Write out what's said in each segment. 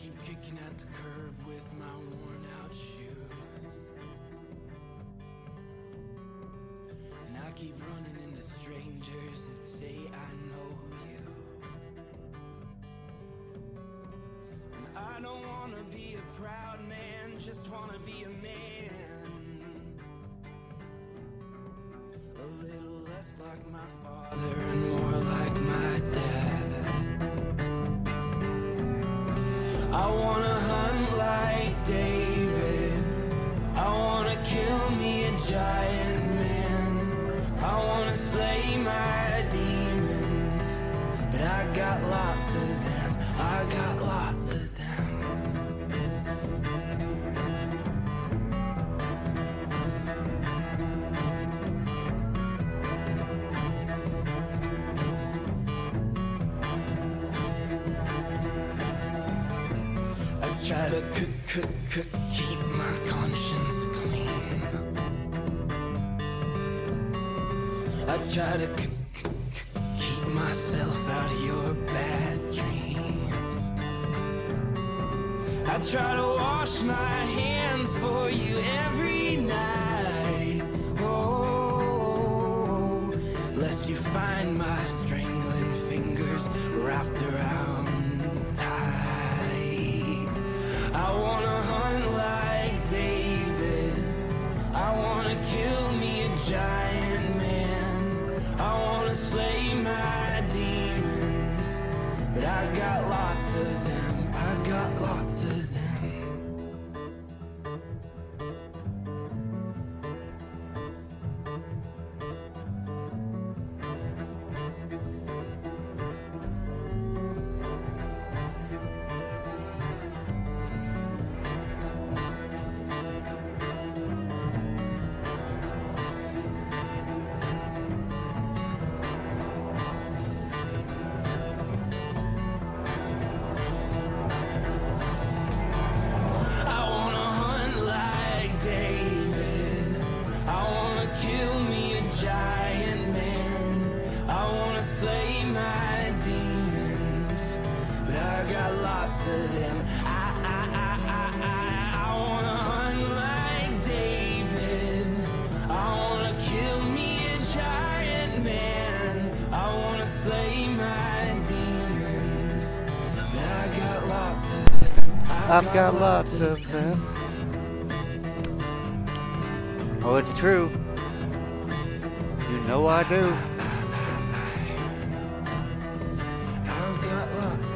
keep kicking at the curb with my worn out shoes. And I keep running into strangers that say I know you. And I don't wanna be a proud man, just wanna be a man. A little less like my father and more like my dad. I wanna hunt like David. I wanna kill me a giant man. I wanna slay my demons. But I got lots of them. I got lots of them. I try to keep my conscience clean. I try to keep myself out of your bad dreams. I try to wash my hands for you every night. Oh, lest you find my strangling fingers wrapped around tight. I wanna hunt like David. I wanna kill me a giant man. I wanna slay my demons. But I got lots of them. I got lots of them. I've got lots of them. Oh, it's true. You know I do. I've got lots of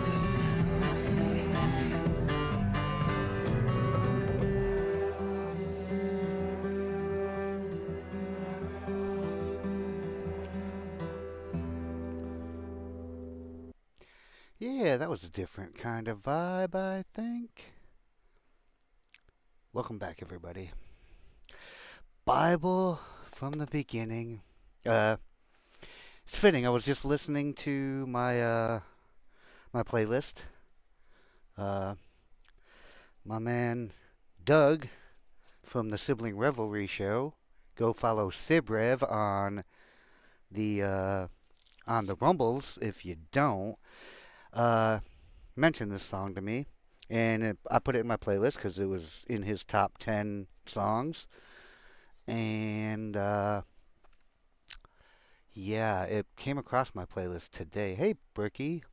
Yeah, that was a different kind of vibe, I think. Welcome back, everybody. Bible from the beginning. It's fitting. I was just listening to my playlist. My man Doug from the Sibling Revelry Show. Go follow Sibrev on the Rumbles if you don't. Mentioned this song to me, and I put it in my playlist because it was in his top 10 songs. And yeah, it came across my playlist today. Hey, Bricky.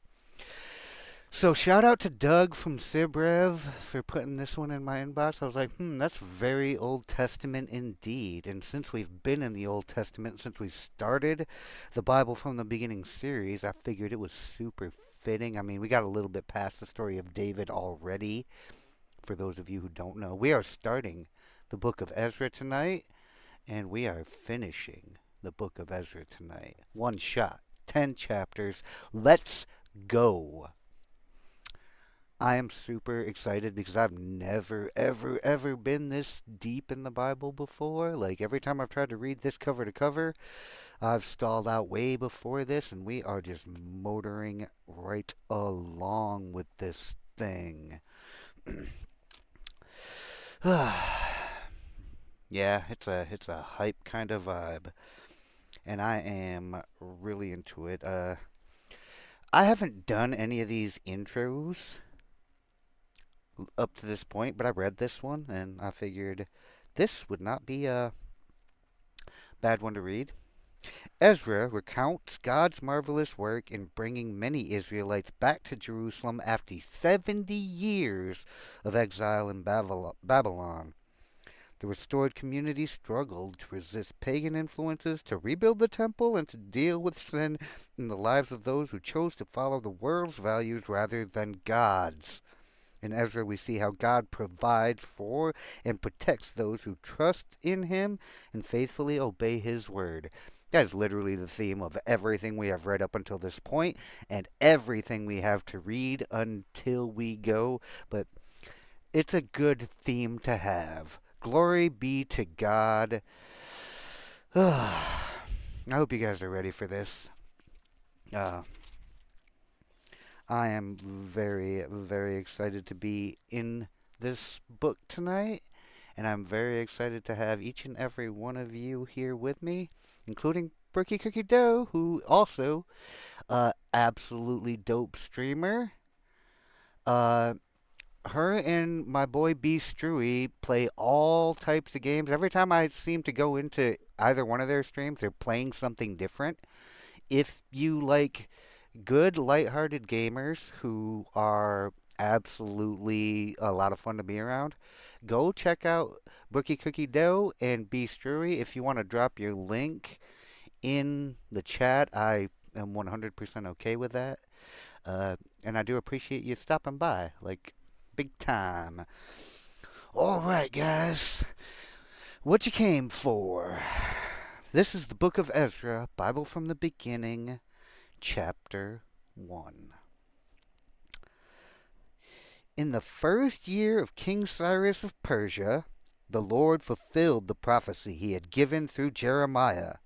So shout out to Doug from Sibrev for putting this one in my inbox. I was like, that's very Old Testament indeed. And since we've been in the Old Testament, since we started the Bible from the Beginning series, I figured it was super fitting. I mean, we got a little bit past the story of David already. For those of you who don't know, we are starting the book of Ezra tonight, and we are finishing the book of Ezra tonight. One shot, 10 chapters. Let's go. I am super excited because I've never, ever been this deep in the Bible before. Like, every time I've tried to read this cover to cover, I've stalled out way before this, and we are just motoring right along with this thing. Yeah, it's a hype kind of vibe, and I am really into it. I haven't done any of these intros up to this point, but I read this one and I figured this would not be a bad one to read. Ezra recounts God's marvelous work in bringing many Israelites back to Jerusalem after 70 years of exile in Babylon. The restored community struggled to resist pagan influences, to rebuild the temple, and to deal with sin in the lives of those who chose to follow the world's values rather than God's. In Ezra, we see how God provides for and protects those who trust in Him and faithfully obey His word. That is literally the theme of everything we have read up until this point, and everything we have to read until we go. But it's a good theme to have. Glory be to God. I hope you guys are ready for this. I am very, very excited to be in this book tonight, and I'm very excited to have each and every one of you here with me, including Brookie Cookie Dough, who also absolutely dope streamer. Her and my boy B Strewy play all types of games. Every time I seem to go into either one of their streams, they're playing something different. If you like good, lighthearted gamers who are absolutely a lot of fun to be around, go check out Brookie Cookie Dough and B Strewy. If you want to drop your link in the chat, I am 100% okay with that. And I do appreciate you stopping by, like, big time. All right, guys. What you came for? This is the book of Ezra, Bible from the beginning, chapter 1. In the first year of King Cyrus of Persia, the Lord fulfilled the prophecy he had given through Jeremiah.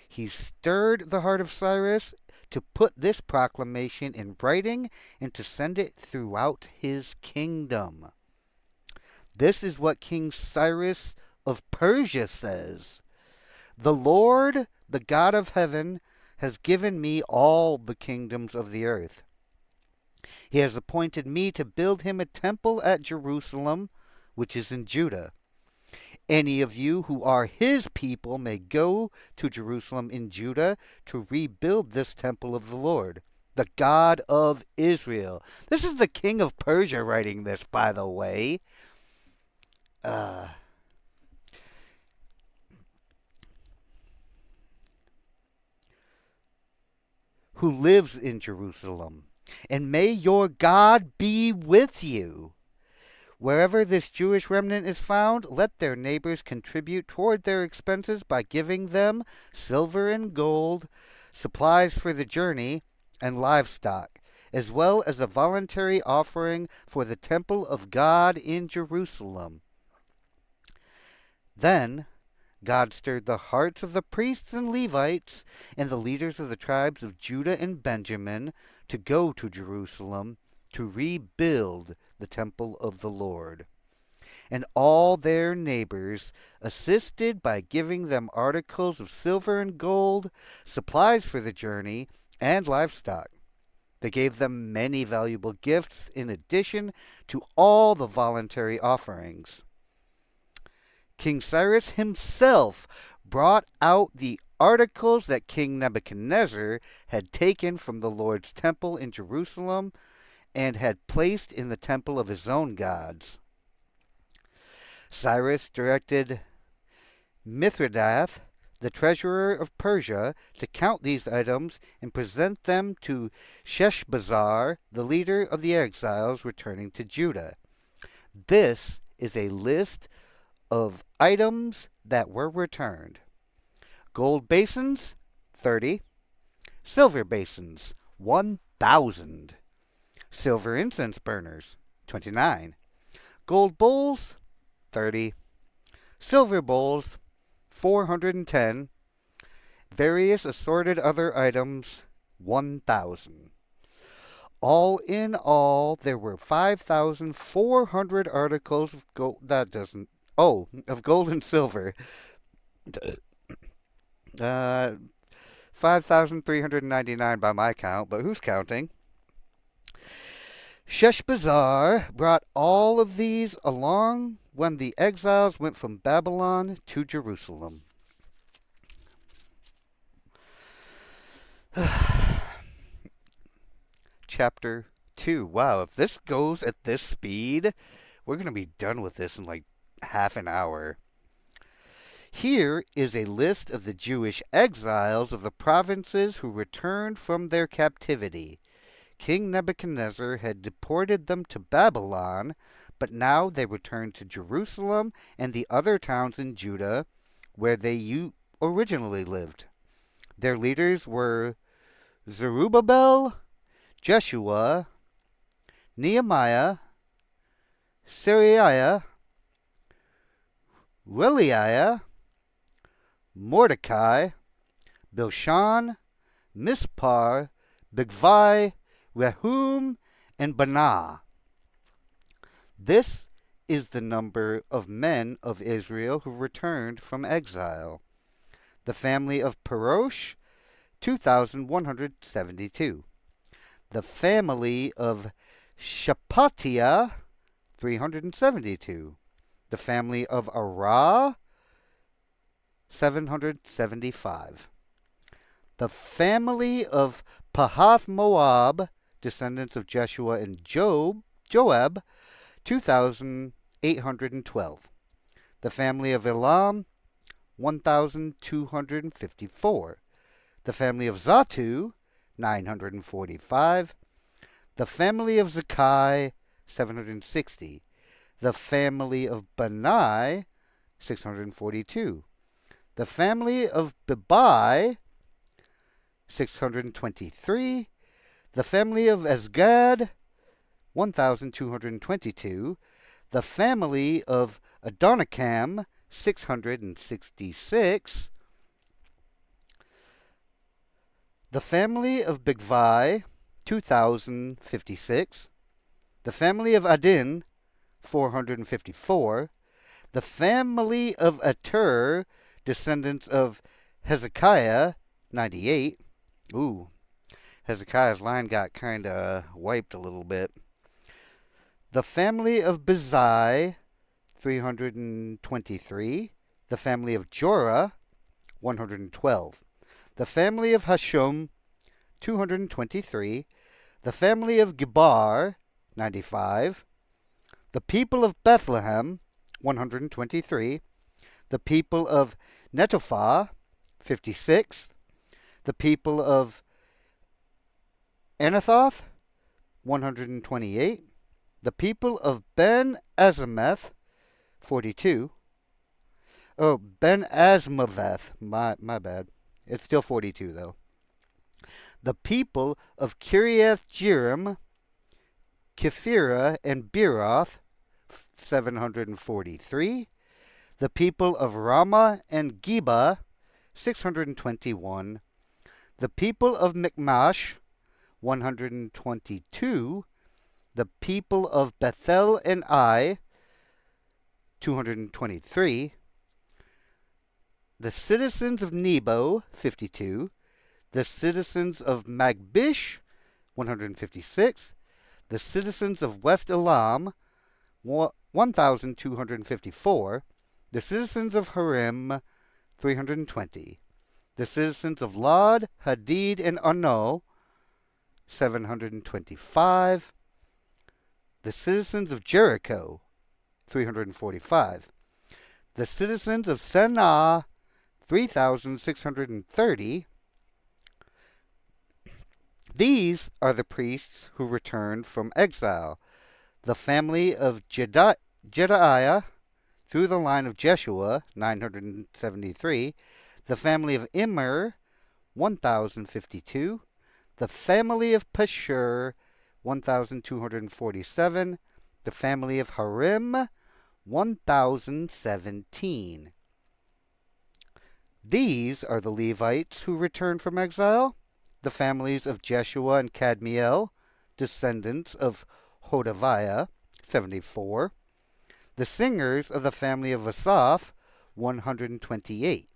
He stirred the heart of Cyrus to put this proclamation in writing and to send it throughout his kingdom. This is what King Cyrus of Persia says. The Lord, the God of heaven, has given me all the kingdoms of the earth. He has appointed me to build him a temple at Jerusalem, which is in Judah. Any of you who are his people may go to Jerusalem in Judah to rebuild this temple of the Lord, the God of Israel. This is the king of Persia writing this, by the way. Who lives in Jerusalem. And may your God be with you. Wherever this Jewish remnant is found, let their neighbors contribute toward their expenses by giving them silver and gold, supplies for the journey, and livestock, as well as a voluntary offering for the temple of God in Jerusalem. Then God stirred the hearts of the priests and Levites and the leaders of the tribes of Judah and Benjamin to go to Jerusalem to rebuild the temple of the Lord. And all their neighbors assisted by giving them articles of silver and gold, supplies for the journey, and livestock. They gave them many valuable gifts in addition to all the voluntary offerings. King Cyrus himself brought out the articles that King Nebuchadnezzar had taken from the Lord's temple in Jerusalem and had placed in the temple of his own gods. Cyrus directed Mithridath, the treasurer of Persia, to count these items and present them to Sheshbazzar, the leader of the exiles returning to Judah. This is a list of items that were returned. Gold basins, 30. Silver basins, 1,000. Silver incense burners, 29. Gold bowls, 30. Silver bowls, 410. Various assorted other items, 1,000. All in all, there were 5,400 articles of gold. Of gold and silver. 5,399 by my count, but who's counting? Sheshbazzar brought all of these along when the exiles went from Babylon to Jerusalem. Chapter 2. Wow, if this goes at this speed, we're going to be done with this in like half an hour. Here is a list of the Jewish exiles of the provinces who returned from their captivity. King Nebuchadnezzar had deported them to Babylon, but now they returned to Jerusalem and the other towns in Judah where they originally lived. Their leaders were Zerubbabel, Jeshua, Nehemiah, Seraiah, Reelaiah, Mordecai, Bilshan, Mispar, Bigvai, Rehum, and Banah. This is the number of men of Israel who returned from exile. The family of Perosh, 2,172. The family of Shephatiah, 372. The family of Arah, 775. The family of Pahath Moab, descendants of Jeshua and Joab, 2,812. The family of Elam, 1,254. The family of Zatu, 945. The family of Zakai, 760. The family of Bani, 642. The family of Bebai, 623. The family of Azgad, 1,222. The family of Adonikam, 666. The family of Bigvai, 2,056. The family of Adin, 454. The family of Atur, descendants of Hezekiah, 98. Ooh, Hezekiah's line got kind of wiped a little bit. The family of Bezai, 323. The family of Jorah, 112. The family of Hashum, 223. The family of Gibar, 95. The people of Bethlehem, 123. The people of Netophah, 56. The people of Anathoth, 128. The people of Ben Azimeth, 42. Oh, Ben Asmaveth, my bad. It's still 42, though. The people of Kiriath Jearim, Kephirah, and Beeroth, 743. The people of Ramah and Geba, 621. The people of Michmash, 122. The people of Bethel and Ai, 223. The citizens of Nebo, 52. The citizens of Magbish, 156. The citizens of West Elam, 1,254. The citizens of Harim, 320. The citizens of Lod, Hadid, and Ono, 725. The citizens of Jericho, 345. The citizens of Senah, 3,630. These are the priests who returned from exile. The family of Jedaiah, through the line of Jeshua, 973. The family of Immer, 1,052. The family of Pashur, 1,247. The family of Harim, 1,017. These are the Levites who returned from exile. The families of Jeshua and Kadmiel, descendants of Hodaviah, 74. The singers of the family of Asaph, 128.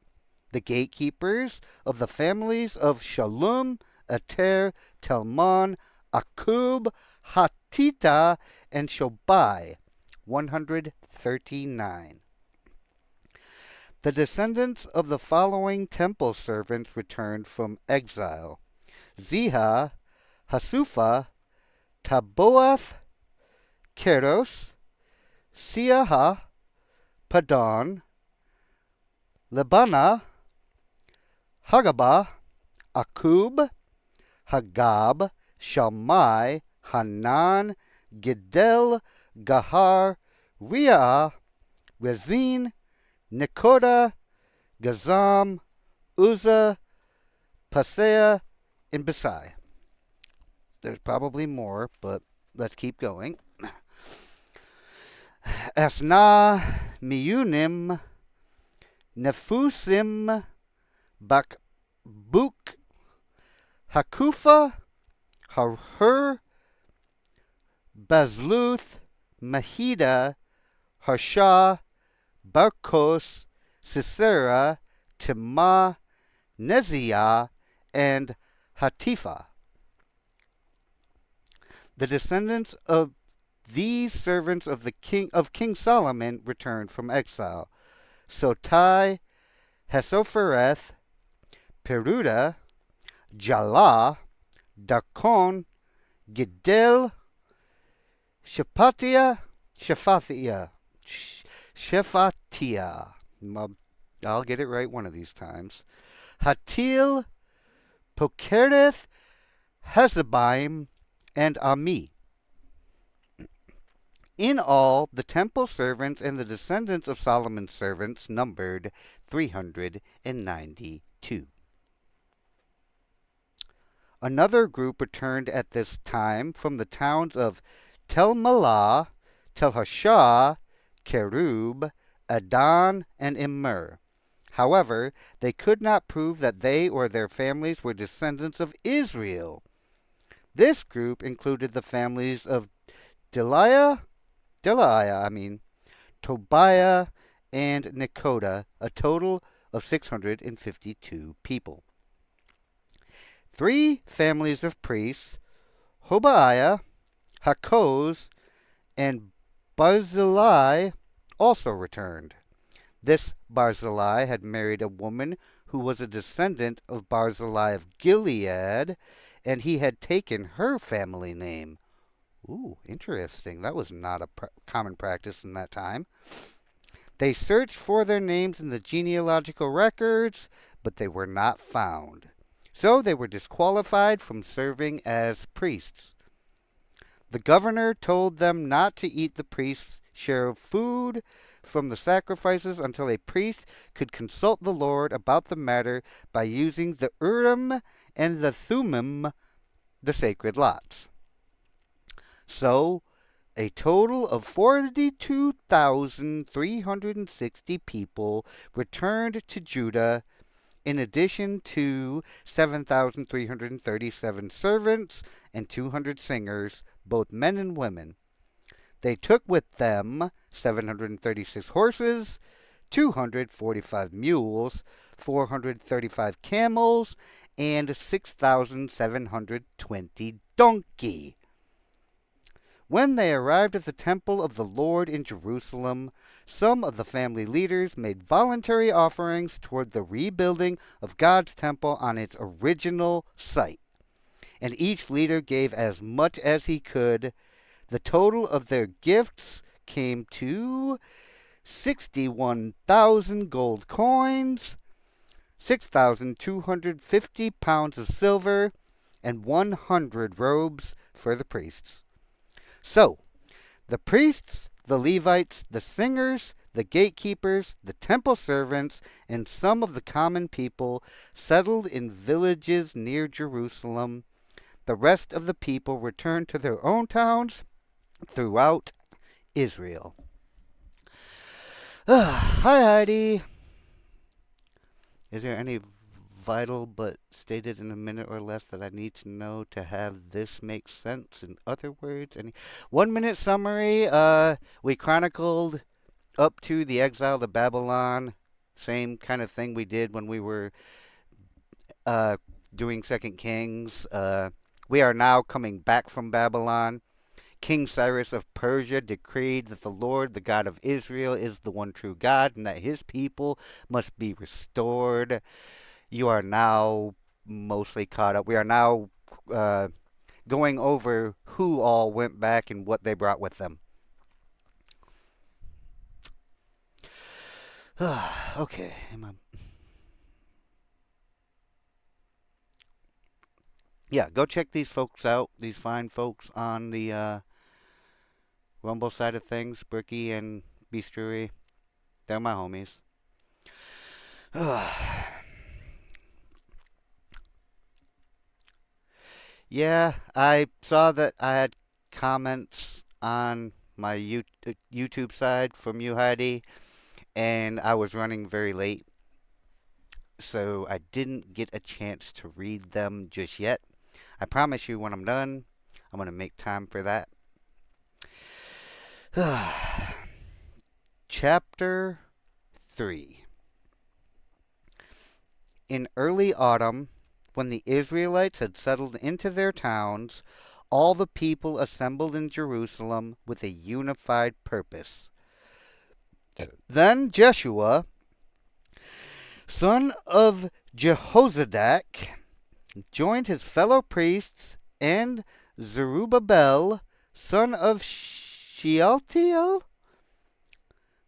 The gatekeepers of the families of Shalom, Ater, Telmon, Akub, Hatita, and Shobai, 139. The descendants of the following temple servants returned from exile: Ziha, Hasufa, Taboath, Keros, Siaha, Padon, Lebana, Hagabah, Akub, Hagab, Shalmai, Hanan, Gidel, Gahar, Riah, Rezin, Nekoda, Gazam, Uzzah, Paseah, and Besai. There's probably more, but let's keep going. Asna, Miyunim, Nefusim, Bakbuk, Hakufa, Harhur, Bazluth, Mahida, Harsha, Barkos, Sisera, Timah, Neziah, and Hatifa. The descendants of these servants of King Solomon returned from exile: Sotai, Hesophereth, Peruda, Jalah, Darkon, Gidel, Shephatiah. I'll get it right one of these times. Hatil, Pokereth, Hezebaim, and Ami. In all, the temple servants and the descendants of Solomon's servants numbered 392. Another group returned at this time from the towns of Tel Melah, Tel Hashah, Kerub, Adon, and Immer. However, they could not prove that they or their families were descendants of Israel. This group included the families of Tobiah, and Nekoda, a total of 652 people. 3 families of priests, Hobaiah, Hakoz, and Barzillai, also returned. This Barzillai had married a woman who was a descendant of Barzillai of Gilead, and he had taken her family name. Ooh, interesting. That was not a common practice in that time. They searched for their names in the genealogical records, but they were not found. So they were disqualified from serving as priests. The governor told them not to eat the priest's share of food from the sacrifices until a priest could consult the Lord about the matter by using the Urim and the Thummim, the sacred lots. So, a total of 42,360 people returned to Judah, in addition to 7,337 servants and 200 singers, both men and women. They took with them 736 horses, 245 mules, 435 camels, and 6,720 donkey. When they arrived at the temple of the Lord in Jerusalem, some of the family leaders made voluntary offerings toward the rebuilding of God's temple on its original site, and each leader gave as much as he could. The total of their gifts came to 61,000 gold coins, 6,250 pounds of silver, and 100 robes for the priests. So, the priests, the Levites, the singers, the gatekeepers, the temple servants, and some of the common people settled in villages near Jerusalem. The rest of the people returned to their own towns throughout Israel. Hi, Heidi. Is there any vital but stated in a minute or less that I need to know to have this make sense? In other words, any 1-minute summary? We chronicled up to the exile to Babylon. Same kind of thing we did when we were doing 2 Kings. We are now coming back from Babylon. King Cyrus of Persia decreed that the Lord, the God of Israel, is the one true God, and that his people must be restored. You are now mostly caught up. We are now uh, going over who all went back and what they brought with them. Okay. Yeah, go check these folks out, these fine folks on the Rumble side of things, Bricky and Beastery. They're my homies. Yeah, I saw that I had comments on my YouTube side from you, Heidi, and I was running very late, so I didn't get a chance to read them just yet. I promise you when I'm done, I'm going to make time for that. Chapter 3. In early autumn, when the Israelites had settled into their towns, all the people assembled in Jerusalem with a unified purpose. Then Jeshua, son of Jehozadak, joined his fellow priests and Zerubbabel, son of Shealtiel,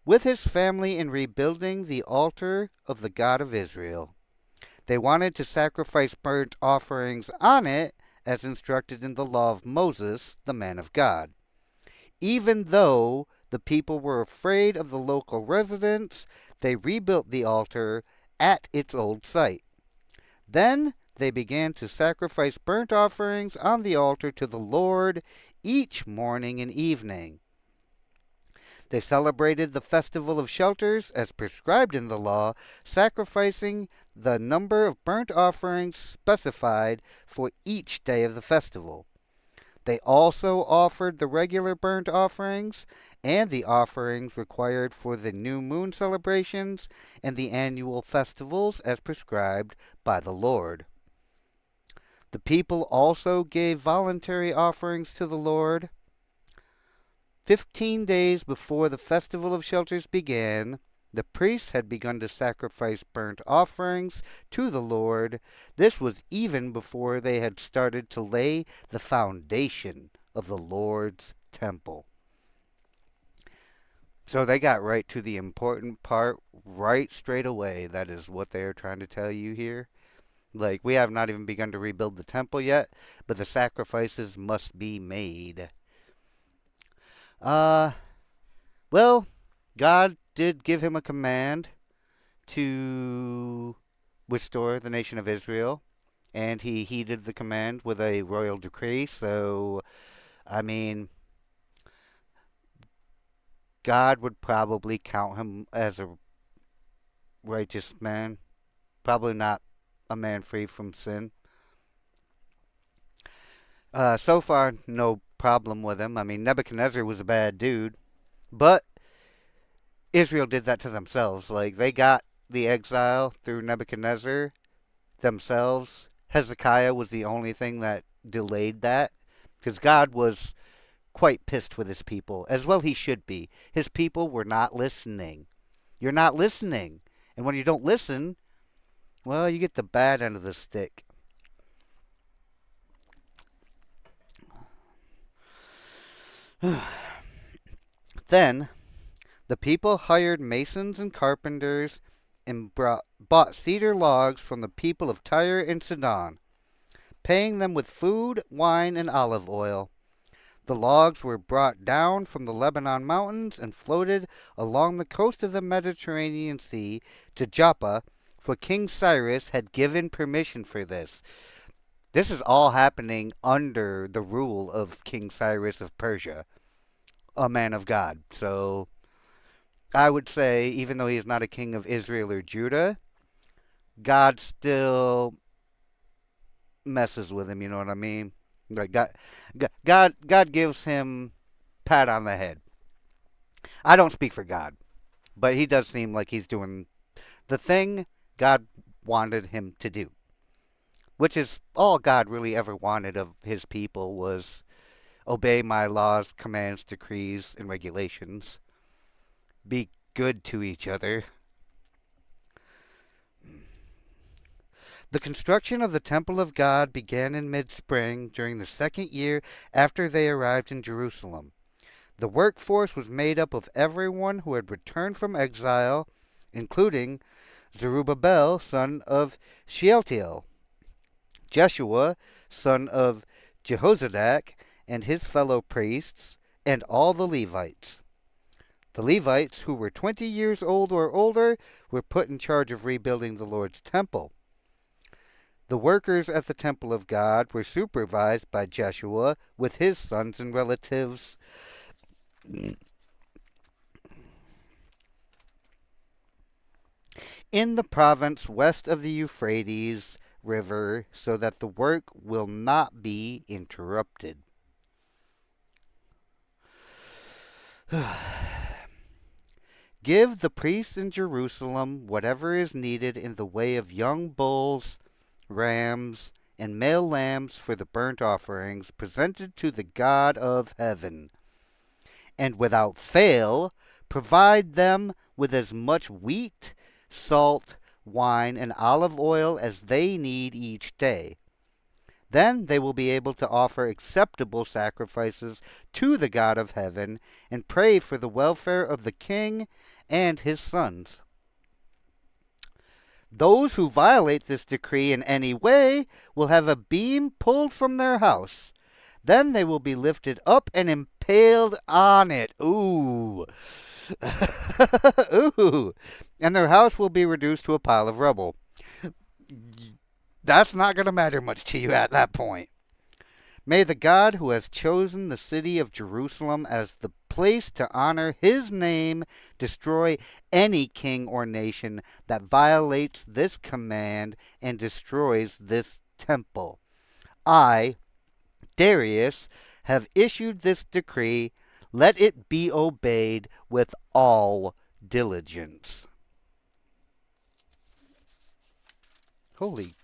with his family in rebuilding the altar of the God of Israel. They wanted to sacrifice burnt offerings on it, as instructed in the law of Moses, the man of God. Even though the people were afraid of the local residents, they rebuilt the altar at its old site. Then they began to sacrifice burnt offerings on the altar to the Lord each morning and evening. They celebrated the Festival of Shelters as prescribed in the law, sacrificing the number of burnt offerings specified for each day of the festival. They also offered the regular burnt offerings and the offerings required for the new moon celebrations and the annual festivals as prescribed by the Lord. The people also gave voluntary offerings to the Lord. 15 days before the Festival of Shelters began, the priests had begun to sacrifice burnt offerings to the Lord. This was even before they had started to lay the foundation of the Lord's temple. So they got right to the important part right straight away. That is what they are trying to tell you here. Like, we have not even begun to rebuild the temple yet, but the sacrifices must be made. Well, God did give him a command to restore the nation of Israel, and he heeded the command with a royal decree. So, I mean, God would probably count him as a righteous man, probably not a man free from sin. So far, no problem with him. I mean, Nebuchadnezzar was a bad dude, but Israel did that to themselves. Like, they got the exile through Nebuchadnezzar themselves. Hezekiah was the only thing that delayed that, because God was quite pissed with his people, as well he should be. His people were not listening. You're not listening. And when you don't listen, well, you get the bad end of the stick. Then the people hired masons and carpenters and bought cedar logs from the people of Tyre and Sidon, paying them with food, wine, and olive oil. The logs were brought down from the Lebanon mountains and floated along the coast of the Mediterranean Sea to Joppa, for King Cyrus had given permission for this. This is all happening under the rule of King Cyrus of Persia, a man of God. So I would say, even though he is not a king of Israel or Judah, God still messes with him, you know what I mean? Like God gives him pat on the head. I don't speak for God, but he does seem like he's doing the thing God wanted him to do. which is all God really ever wanted of his people, was obey my laws, commands, decrees, and regulations. Be good to each other. The construction of the temple of God began in mid-spring during the second year after they arrived in Jerusalem. The workforce was made up of everyone who had returned from exile, including Zerubbabel, son of Shealtiel, Jeshua, son of Jehozadak, and his fellow priests, and all the Levites. The Levites, who were 20 years old or older, were put in charge of rebuilding the Lord's temple. The workers at the temple of God were supervised by Jeshua with his sons and relatives. In the province west of the Euphrates River, so that the work will not be interrupted. Give the priests in Jerusalem whatever is needed in the way of young bulls, rams, and male lambs for the burnt offerings presented to the God of heaven. And without fail, provide them with as much wheat, salt, wine, and olive oil as they need each day. Then they will be able to offer acceptable sacrifices to the God of heaven and pray for the welfare of the king and his sons. Those who violate this decree in any way will have a beam pulled from their house. Then they will be lifted up and impaled on it. Ooh. Ooh. And their house will be reduced to a pile of rubble. That's not going to matter much to you at that point. May the God who has chosen the city of Jerusalem as the place to honor his name destroy any king or nation that violates this command and destroys this temple. I, Darius, have issued this decree. Let it be obeyed with all diligence. Holy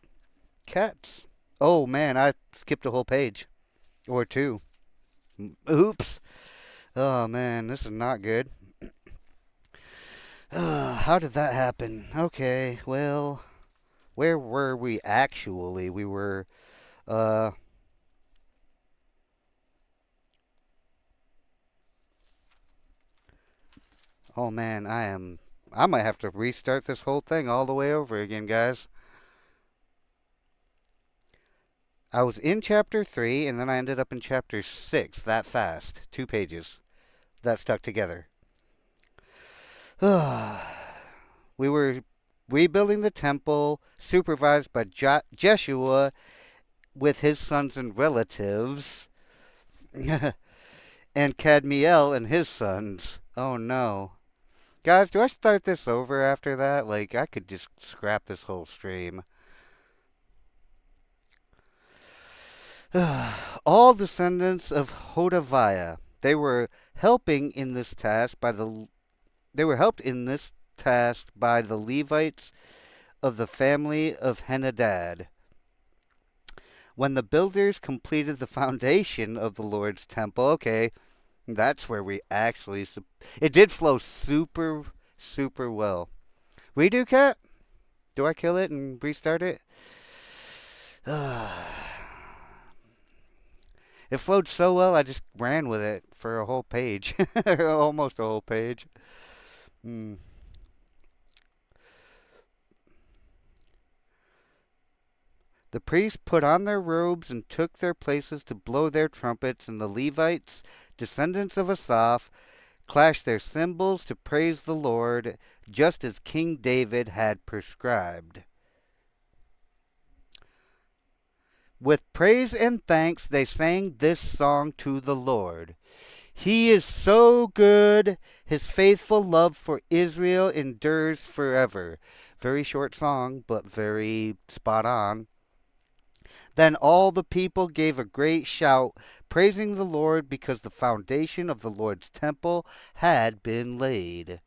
cats. Oh man, I skipped a whole page. Or two. Oops. Oh man, this is not good. How did that happen? Okay, well, where were we actually? We were, oh man, I might have to restart this whole thing all the way over again, guys. I was in chapter 3, and then I ended up in chapter 6 that fast. 2 pages that stuck together. We were rebuilding the temple, supervised by Jeshua with his sons and relatives, and Kadmiel and his sons. Oh no. Guys, do I start this over after that? Like, I could just scrap this whole stream. All descendants of Hodaviah. They were helping in this task by the Levites of the family of Henadad. When the builders completed the foundation of the Lord's temple, okay, that's where we actually it did flow super well. Redo, cat? Do I kill it and restart it? It flowed so well, I just ran with it for a whole page. Almost a whole page. The priests put on their robes and took their places to blow their trumpets, and the Levites, descendants of Asaph, clashed their cymbals to praise the Lord, just as King David had prescribed. With praise and thanks they sang this song to the Lord. He is so good. His faithful love for Israel endures forever. Very short song, but very spot on. Then all the people gave a great shout, praising the Lord because the foundation of the Lord's temple had been laid.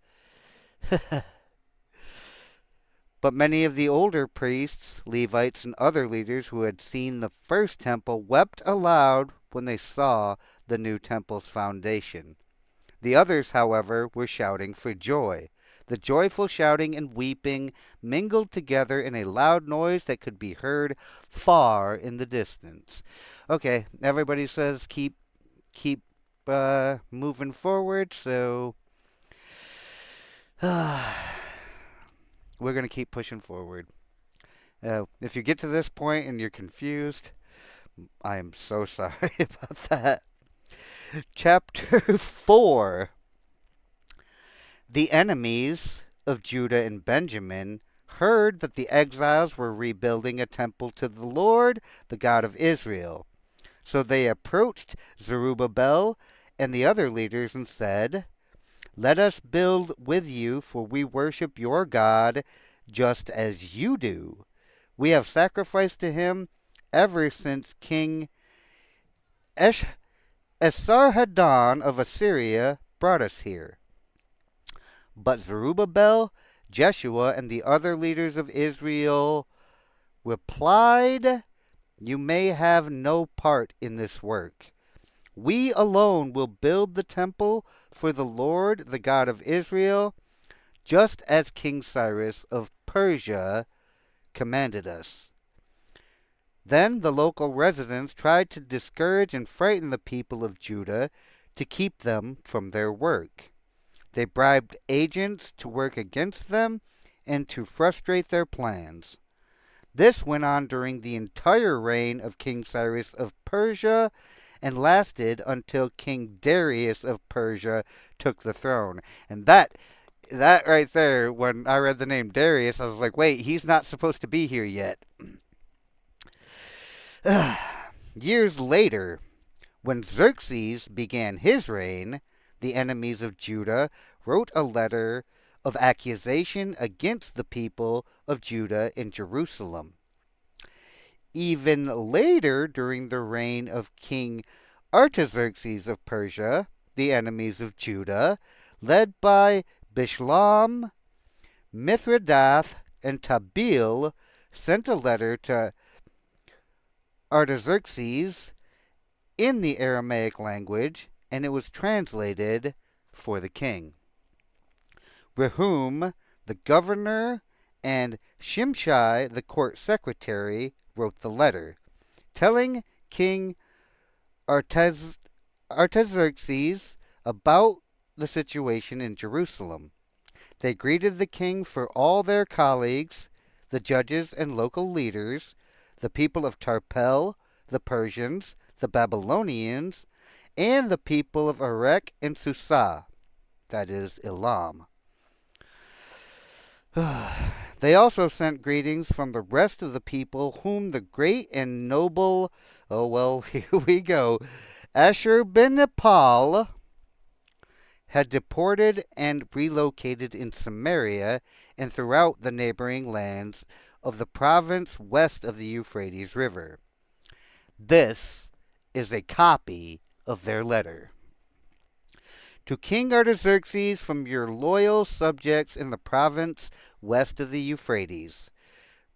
But many of the older priests, Levites, and other leaders who had seen the first temple wept aloud when they saw the new temple's foundation. The others, however, were shouting for joy. The joyful shouting and weeping mingled together in a loud noise that could be heard far in the distance. Okay, everybody says keep moving forward, so we're going to keep pushing forward. If you get to this point and you're confused, I am so sorry about that. Chapter 4. The enemies of Judah and Benjamin heard that the exiles were rebuilding a temple to the Lord, the God of Israel. So they approached Zerubbabel and the other leaders and said, "Let us build with you, for we worship your God just as you do. We have sacrificed to him ever since King Esarhaddon of Assyria brought us here." But Zerubbabel, Jeshua, and the other leaders of Israel replied, "You may have no part in this work. We alone will build the temple for the Lord, the God of Israel, just as King Cyrus of Persia commanded us." Then the local residents tried to discourage and frighten the people of Judah to keep them from their work. They bribed agents to work against them and to frustrate their plans. This went on during the entire reign of King Cyrus of Persia and lasted until King Darius of Persia took the throne. And that right there, when I read the name Darius, I was like, wait, he's not supposed to be here yet. Years later, when Xerxes began his reign, the enemies of Judah wrote a letter of accusation against the people of Judah in Jerusalem. Even later, during the reign of King Artaxerxes of Persia, the enemies of Judah, led by Bishlam, Mithridath, and Tabeel, sent a letter to Artaxerxes in the Aramaic language, and it was translated for the king. Rehum, the governor, and Shimshai, the court secretary, wrote the letter, telling King Artaxerxes about the situation in Jerusalem. They greeted the king for all their colleagues, the judges and local leaders, the people of Tarpel, the Persians, the Babylonians, and the people of Erech and Susa, that is, Elam. They also sent greetings from the rest of the people whom the great and noble, oh well, here we go, Ashurbanipal had deported and relocated in Samaria and throughout the neighboring lands of the province west of the Euphrates River. This is a copy of their letter. To King Artaxerxes from your loyal subjects in the province west of the Euphrates.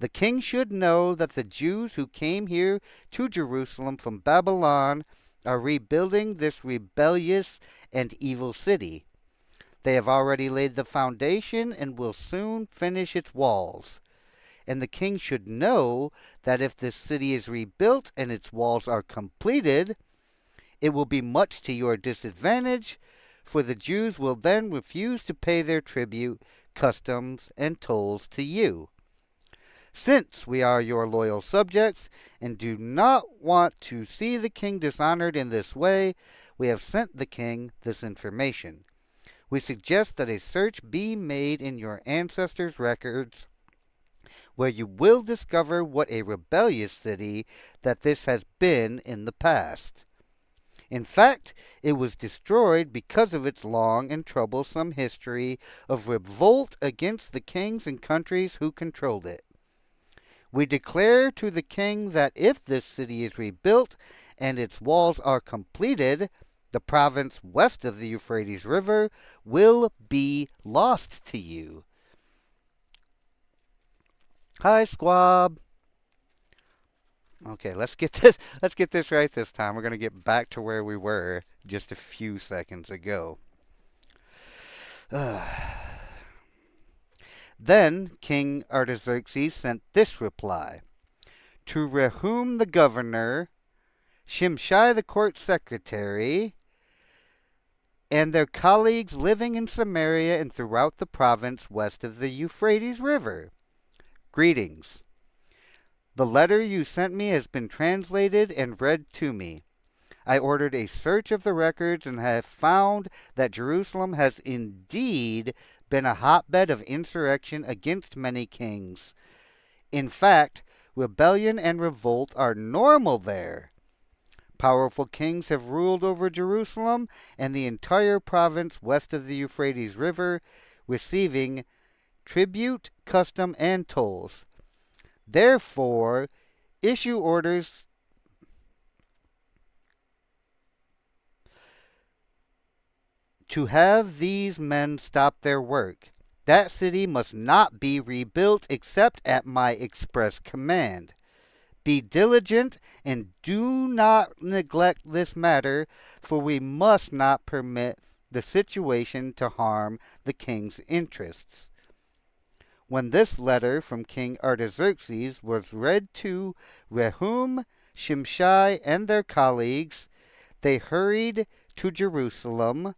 The king should know that the Jews who came here to Jerusalem from Babylon are rebuilding this rebellious and evil city. They have already laid the foundation and will soon finish its walls. And the king should know that if this city is rebuilt and its walls are completed, it will be much to your disadvantage, for the Jews will then refuse to pay their tribute, customs, and tolls to you. Since we are your loyal subjects and do not want to see the king dishonored in this way, we have sent the king this information. We suggest that a search be made in your ancestors' records, where you will discover what a rebellious city that this has been in the past. In fact, it was destroyed because of its long and troublesome history of revolt against the kings and countries who controlled it. We declare to the king that if this city is rebuilt and its walls are completed, the province west of the Euphrates River will be lost to you. Hi, Squab. Okay, let's get this right this time. We're going to get back to where we were just a few seconds ago. Then King Artaxerxes sent this reply: to Rehum the governor, Shimshai the court secretary, and their colleagues living in Samaria and throughout the province west of the Euphrates River. Greetings. The letter you sent me has been translated and read to me. I ordered a search of the records and have found that Jerusalem has indeed been a hotbed of insurrection against many kings. In fact, rebellion and revolt are normal there. Powerful kings have ruled over Jerusalem and the entire province west of the Euphrates River, receiving tribute, custom, and tolls. Therefore, issue orders to have these men stop their work. That city must not be rebuilt except at my express command. Be diligent and do not neglect this matter, for we must not permit the situation to harm the king's interests. When this letter from King Artaxerxes was read to Rehum, Shimshai, and their colleagues, they hurried to Jerusalem.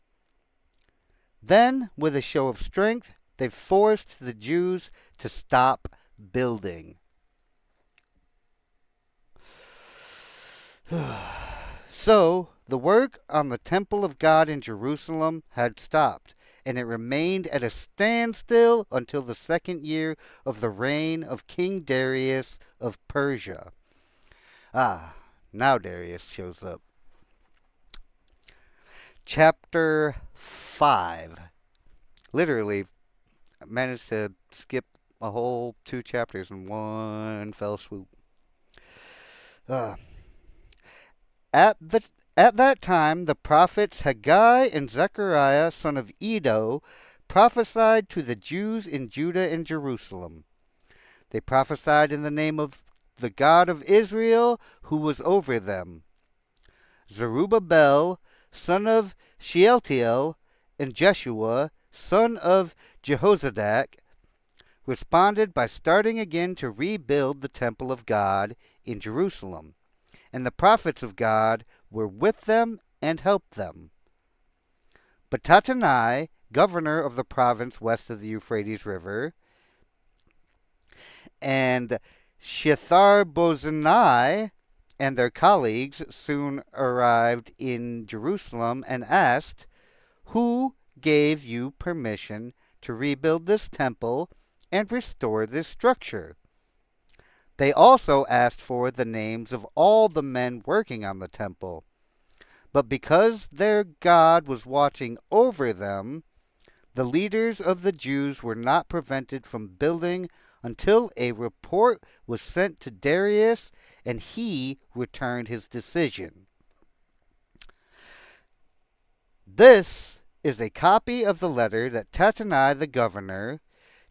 Then, with a show of strength, they forced the Jews to stop building. So, the work on the temple of God in Jerusalem had stopped, and it remained at a standstill until the second year of the reign of King Darius of Persia. Now Darius shows up. Chapter 5. Literally, I managed to skip a whole 2 chapters in one fell swoop. At that time, the prophets Haggai and Zechariah, son of Iddo, prophesied to the Jews in Judah and Jerusalem. They prophesied in the name of the God of Israel, who was over them. Zerubbabel, son of Shealtiel, and Jeshua, son of Jehozadak, responded by starting again to rebuild the temple of God in Jerusalem. And the prophets of God were with them and helped them. But Tattenai, governor of the province west of the Euphrates River, and Shethar-bozenai and their colleagues soon arrived in Jerusalem and asked, "Who gave you permission to rebuild this temple and restore this structure?" They also asked for the names of all the men working on the temple. But because their God was watching over them, the leaders of the Jews were not prevented from building until a report was sent to Darius and he returned his decision. This is a copy of the letter that Tattenai the governor,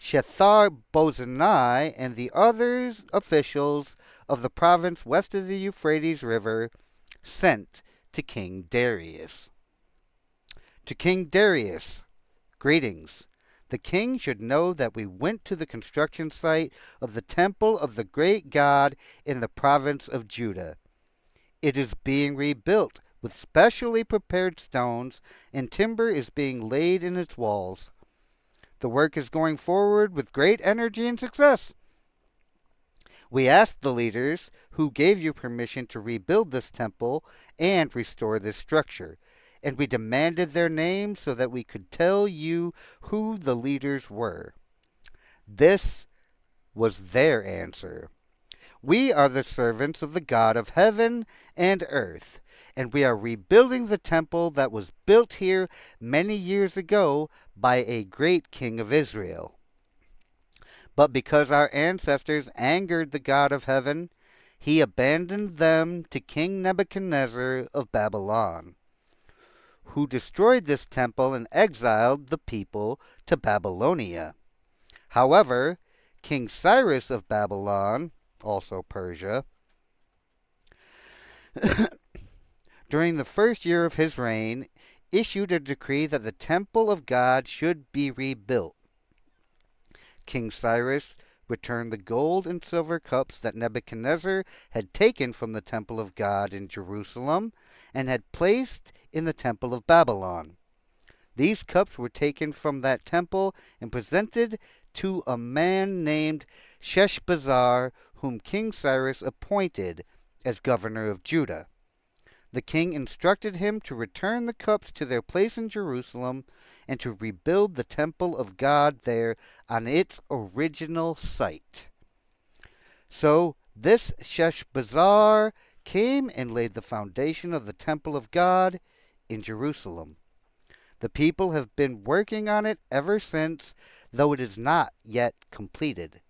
Shethar-bozenai, and the other officials of the province west of the Euphrates River sent to King Darius. To King Darius, greetings. The king should know that we went to the construction site of the temple of the great God in the province of Judah. It is being rebuilt with specially prepared stones, and timber is being laid in its walls. The work is going forward with great energy and success. We asked the leaders who gave you permission to rebuild this temple and restore this structure, and we demanded their names so that we could tell you who the leaders were. This was their answer. We are the servants of the God of heaven and earth, and we are rebuilding the temple that was built here many years ago by a great king of Israel. But because our ancestors angered the God of heaven, he abandoned them to King Nebuchadnezzar of Babylon, who destroyed this temple and exiled the people to Babylonia. However, King Cyrus of Babylon, also Persia, during the first year of his reign, issued a decree that the temple of God should be rebuilt. King Cyrus returned the gold and silver cups that Nebuchadnezzar had taken from the temple of God in Jerusalem and had placed in the temple of Babylon. These cups were taken from that temple and presented to a man named Sheshbazzar, whom King Cyrus appointed as governor of Judah. The king instructed him to return the cups to their place in Jerusalem and to rebuild the temple of God there on its original site. So this Sheshbazzar came and laid the foundation of the temple of God in Jerusalem. The people have been working on it ever since, though it is not yet completed.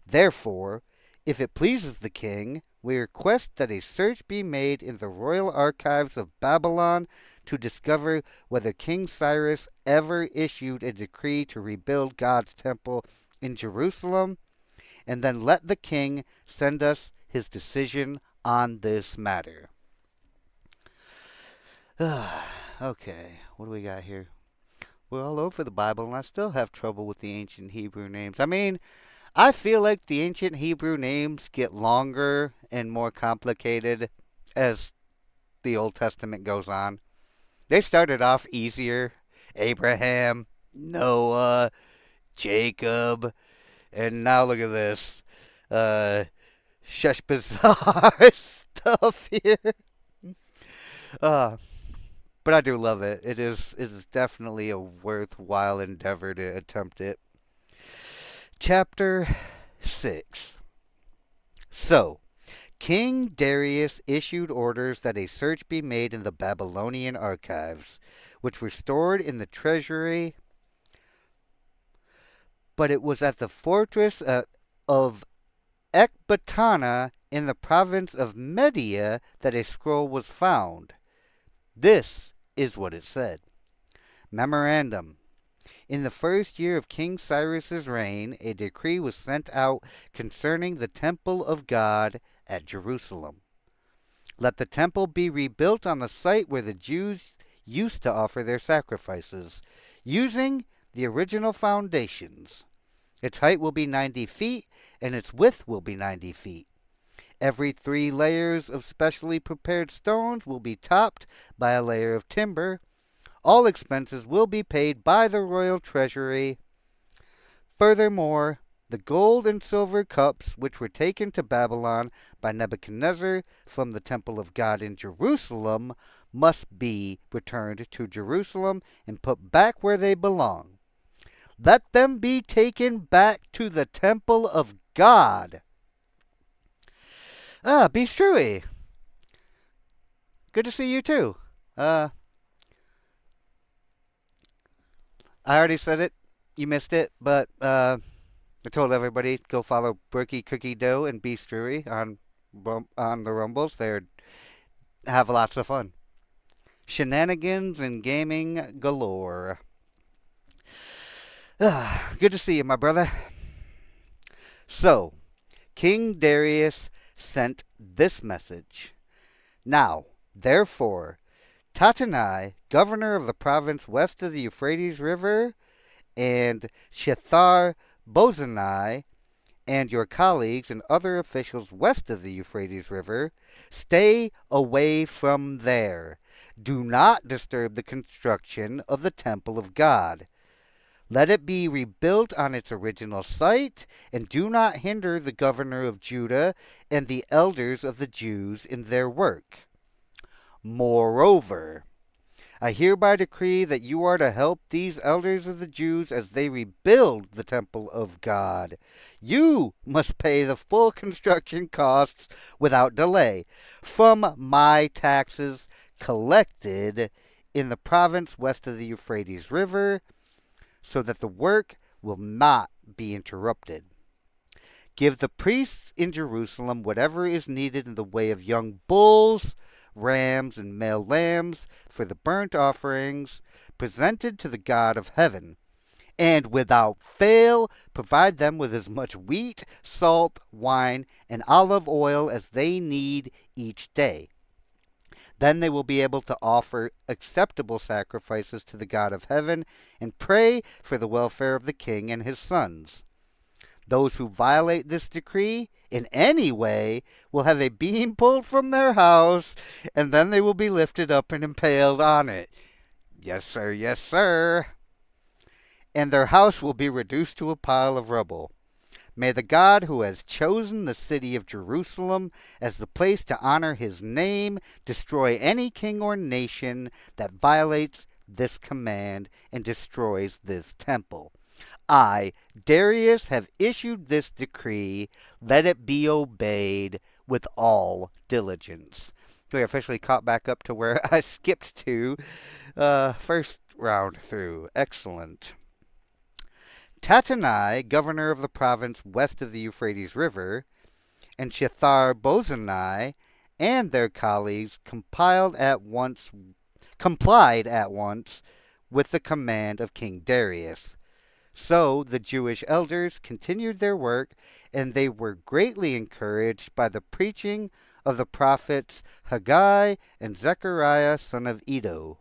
Therefore, if it pleases the king, we request that a search be made in the royal archives of Babylon to discover whether King Cyrus ever issued a decree to rebuild God's temple in Jerusalem, and then let the king send us his decision on this matter. Okay, what do we got here? We're all over the Bible, and I still have trouble with the ancient Hebrew names. I mean, I feel like the ancient Hebrew names get longer and more complicated as the Old Testament goes on. They started off easier. Abraham, Noah, Jacob, and now look at this. Sheshbazzar stuff here. But I do love it. It is definitely a worthwhile endeavor to attempt it. Chapter 6. So, King Darius issued orders that a search be made in the Babylonian archives, which were stored in the treasury, but it was at the fortress of Ecbatana in the province of Media that a scroll was found. This is what it said. Memorandum. In the first year of King Cyrus's reign, a decree was sent out concerning the temple of God at Jerusalem. Let the temple be rebuilt on the site where the Jews used to offer their sacrifices, using the original foundations. Its height will be 90 feet, and its width will be 90 feet. Every 3 layers of specially prepared stones will be topped by a layer of timber. All expenses will be paid by the royal treasury. Furthermore, the gold and silver cups which were taken to Babylon by Nebuchadnezzar from the temple of God in Jerusalem must be returned to Jerusalem and put back where they belong. Let them be taken back to the temple of God. Beast Truey. Good to see you too. I already said it. You missed it, but I told everybody go follow Brookie Cookie Dough and Beast Truey on the Rumbles. They have lots of fun. Shenanigans and gaming galore. Good to see you, my brother. So, King Darius sent this message. Now, therefore, Tatanai, governor of the province west of the Euphrates River, and Shethar Bozanai, and your colleagues and other officials west of the Euphrates River, stay away from there. Do not disturb the construction of the temple of God. Let it be rebuilt on its original site, and do not hinder the governor of Judah and the elders of the Jews in their work. Moreover, I hereby decree that you are to help these elders of the Jews as they rebuild the temple of God. You must pay the full construction costs without delay from my taxes collected in the province west of the Euphrates River, so that the work will not be interrupted. Give the priests in Jerusalem whatever is needed in the way of young bulls, rams, and male lambs for the burnt offerings presented to the God of heaven, and without fail provide them with as much wheat, salt, wine, and olive oil as they need each day. Then they will be able to offer acceptable sacrifices to the God of heaven and pray for the welfare of the king and his sons. Those who violate this decree in any way will have a beam pulled from their house, and then they will be lifted up and impaled on it. Yes, sir, yes, sir. And their house will be reduced to a pile of rubble. May the God who has chosen the city of Jerusalem as the place to honor his name destroy any king or nation that violates this command and destroys this temple. I, Darius, have issued this decree. Let it be obeyed with all diligence. We officially caught back up to where I skipped to first round through. Excellent. Tatanai, governor of the province west of the Euphrates River, and Shethar-bozenai and their colleagues complied at once with the command of King Darius. So the Jewish elders continued their work, and they were greatly encouraged by the preaching of the prophets Haggai and Zechariah son of Iddo.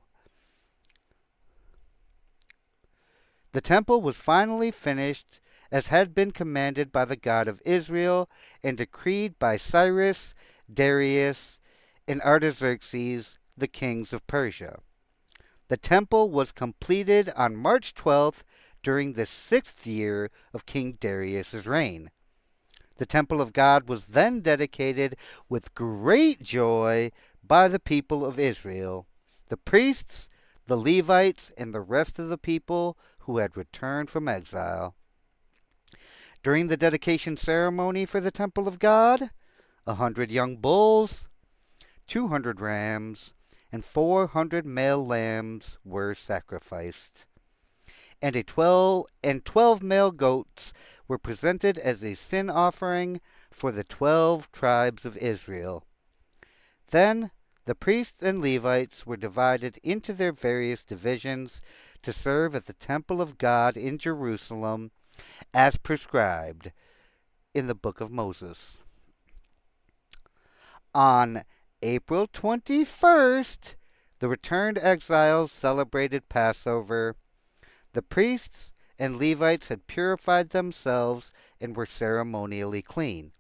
The temple was finally finished as had been commanded by the God of Israel and decreed by Cyrus, Darius, and Artaxerxes, the kings of Persia. The temple was completed on March 12th during the 6th year of King Darius' reign. The temple of God was then dedicated with great joy by the people of Israel. The priests, the Levites, and the rest of the people who had returned from exile. During the dedication ceremony for the temple of God, 100 young bulls, 200 rams, and 400 male lambs were sacrificed. And 12 male goats were presented as a sin offering for the 12 tribes of Israel. Then the priests and Levites were divided into their various divisions to serve at the temple of God in Jerusalem as prescribed in the book of Moses. On April 21st, the returned exiles celebrated Passover. The priests and Levites had purified themselves and were ceremonially clean.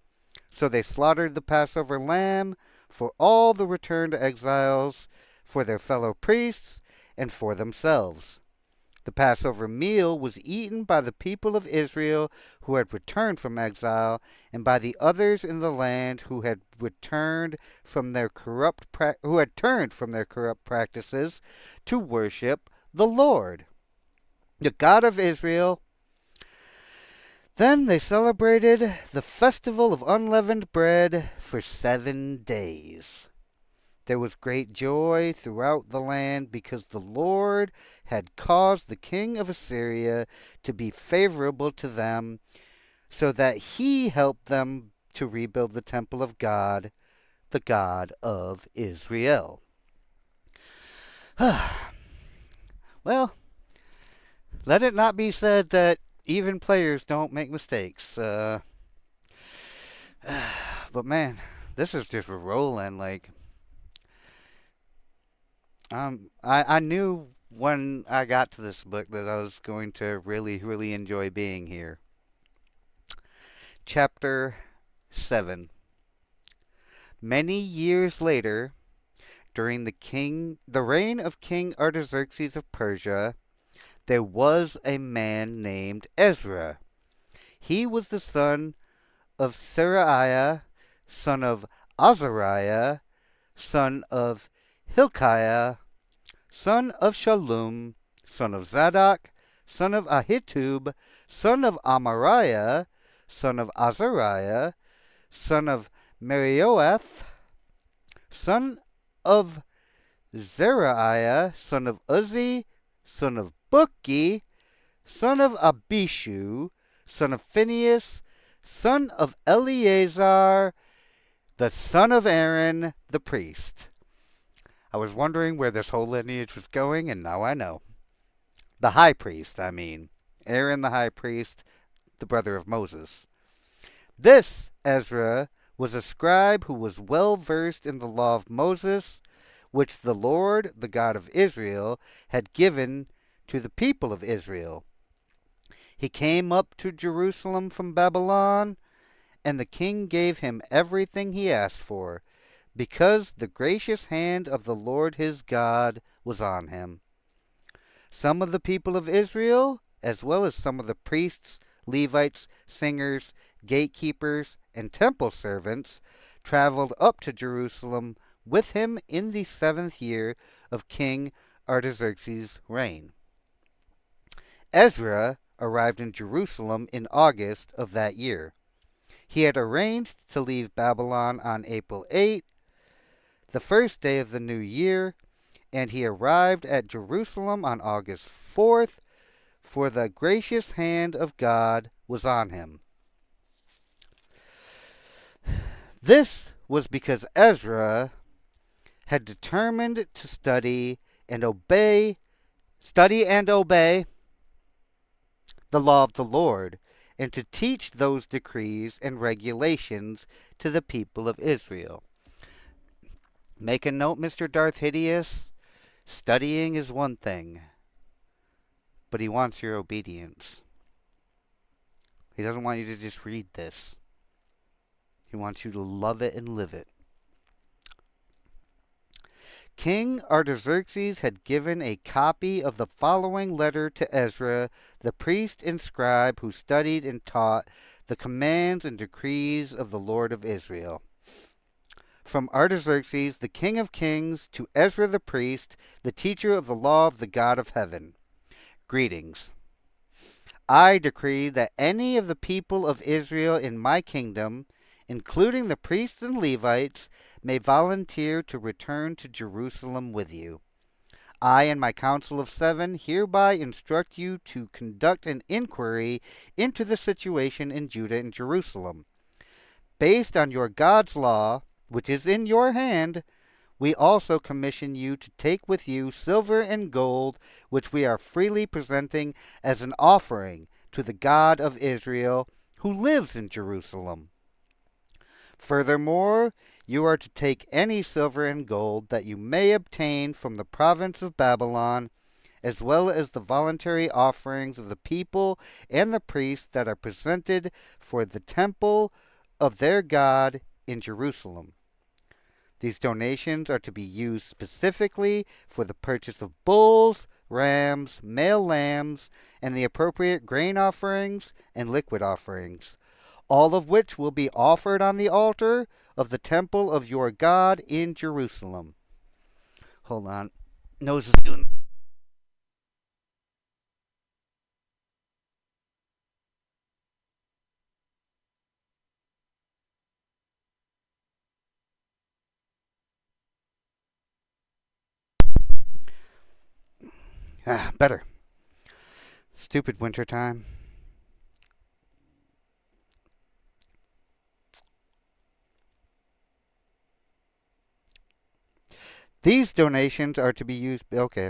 So they slaughtered the Passover lamb for all the returned exiles, for their fellow priests, and for themselves. The Passover meal was eaten by the people of Israel who had returned from exile, and by the others in the land who had turned from their corrupt practices to worship the Lord, the God of Israel. Then they celebrated the festival of unleavened bread for 7 days. There was great joy throughout the land because the Lord had caused the king of Assyria to be favorable to them, so that he helped them to rebuild the temple of God, the God of Israel. Well, let it not be said that even players don't make mistakes. But man, this is just rolling. Like, I knew when I got to this book that I was going to really, really enjoy being here. Chapter 7. Many years later, during the reign of King Artaxerxes of Persia, there was a man named Ezra. He was the son of Seraiah, son of Azariah, son of Hilkiah, son of Shallum, son of Zadok, son of Ahitub, son of Amariah, son of Azariah, son of Merioth, son of Zeraiah, son of Uzzi, son of Bukki, son of Abishu, son of Phinehas, son of Eleazar, the son of Aaron, the priest. I was wondering where this whole lineage was going, and now I know. The high priest, I mean. Aaron the high priest, the brother of Moses. This Ezra was a scribe who was well versed in the law of Moses, which the Lord, the God of Israel, had given to the people of Israel. He came up to Jerusalem from Babylon, and the king gave him everything he asked for, because the gracious hand of the Lord his God was on him. Some of the people of Israel, as well as some of the priests, Levites, singers, gatekeepers, and temple servants, traveled up to Jerusalem with him in the 7th year of King Artaxerxes' reign. Ezra arrived in Jerusalem in August of that year. He had arranged to leave Babylon on April 8th, the first day of the new year, and he arrived at Jerusalem on August 4th, for the gracious hand of God was on him. This was because Ezra had determined to study and obey the law of the Lord, and to teach those decrees and regulations to the people of Israel. Make a note, Mr. DarthHideous. Studying is one thing, but he wants your obedience. He doesn't want you to just read this. He wants you to love it and live it. King Artaxerxes had given a copy of the following letter to Ezra, the priest and scribe who studied and taught the commands and decrees of the Lord of Israel. From Artaxerxes, the King of Kings, to Ezra the priest, the teacher of the law of the God of heaven. Greetings. I decree that any of the people of Israel in my kingdom, including the priests and Levites, may volunteer to return to Jerusalem with you. I and my council of 7 hereby instruct you to conduct an inquiry into the situation in Judah and Jerusalem. Based on your God's law, which is in your hand, we also commission you to take with you silver and gold, which we are freely presenting as an offering to the God of Israel, who lives in Jerusalem. Furthermore, you are to take any silver and gold that you may obtain from the province of Babylon, as well as the voluntary offerings of the people and the priests that are presented for the temple of their God in Jerusalem. These donations are to be used specifically for the purchase of bulls, rams, male lambs, and the appropriate grain offerings and liquid offerings, all of which will be offered on the altar of the temple of your God in Jerusalem. Hold on. Nose is doing... better. Stupid winter time. These donations are to be used... Okay.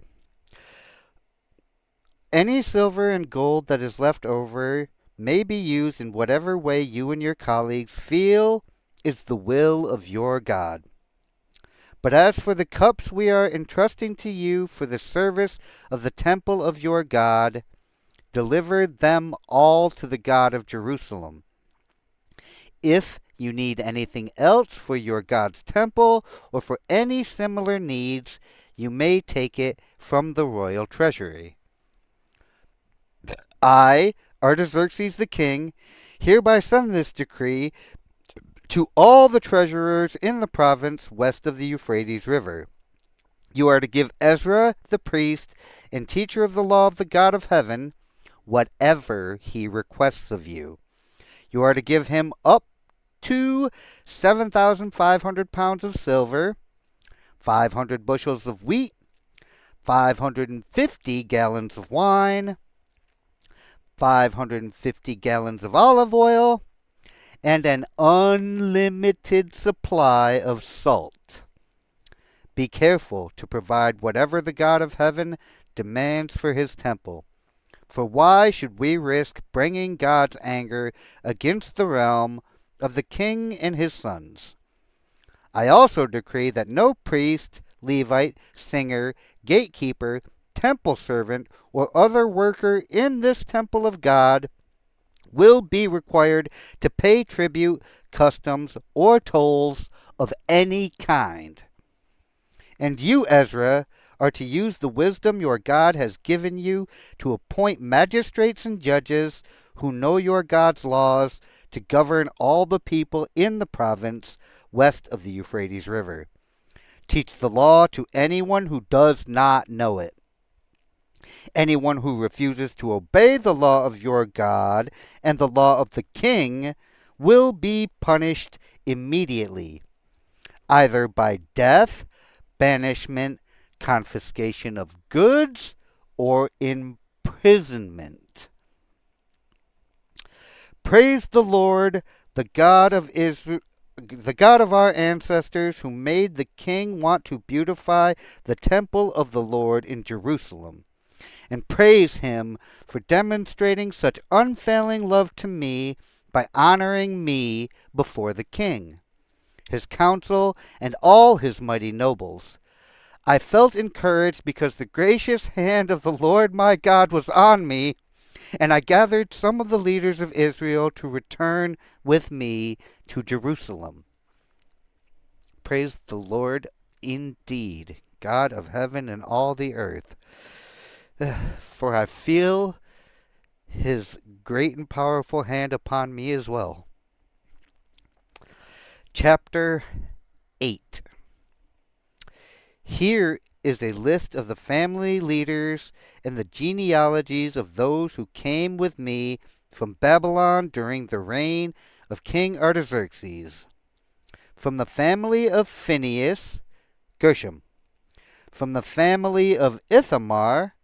Any silver and gold that is left over may be used in whatever way you and your colleagues feel is the will of your God. But as for the cups we are entrusting to you for the service of the temple of your God, deliver them all to the God of Jerusalem. If you need anything else for your God's temple or for any similar needs, you may take it from the royal treasury. I, Artaxerxes the king, hereby send this decree to all the treasurers in the province west of the Euphrates River. You are to give Ezra the priest and teacher of the law of the God of heaven whatever he requests of you. You are to give him up to 7,500 pounds of silver, 500 bushels of wheat, 550 gallons of wine, 550 gallons of olive oil, and an unlimited supply of salt. Be careful to provide whatever the God of heaven demands for his temple, For why should we risk bringing God's anger against the realm of the king and his sons? I also decree that no priest, Levite, singer, gatekeeper, temple servant, or other worker in this temple of God will be required to pay tribute, customs, or tolls of any kind. And you, Ezra, are to use the wisdom your God has given you to appoint magistrates and judges who know your God's laws to govern all the people in the province west of the Euphrates River. Teach the law to anyone who does not know it. Anyone who refuses to obey the law of your God and the law of the king will be punished immediately, either by death, banishment, confiscation of goods, or imprisonment. Praise the Lord, the God of Israel, the God of our ancestors, who made the king want to beautify the temple of the Lord in Jerusalem. And praise him for demonstrating such unfailing love to me by honoring me before the king, his council, and all his mighty nobles. I felt encouraged because the gracious hand of the Lord my God was on me, and I gathered some of the leaders of Israel to return with me to Jerusalem. Praise the Lord indeed, God of heaven and all the earth. For I feel his great and powerful hand upon me as well. Chapter 8. Here is a list of the family leaders and the genealogies of those who came with me from Babylon during the reign of King Artaxerxes. From the family of Phinehas, Gershom. From the family of Ithamar,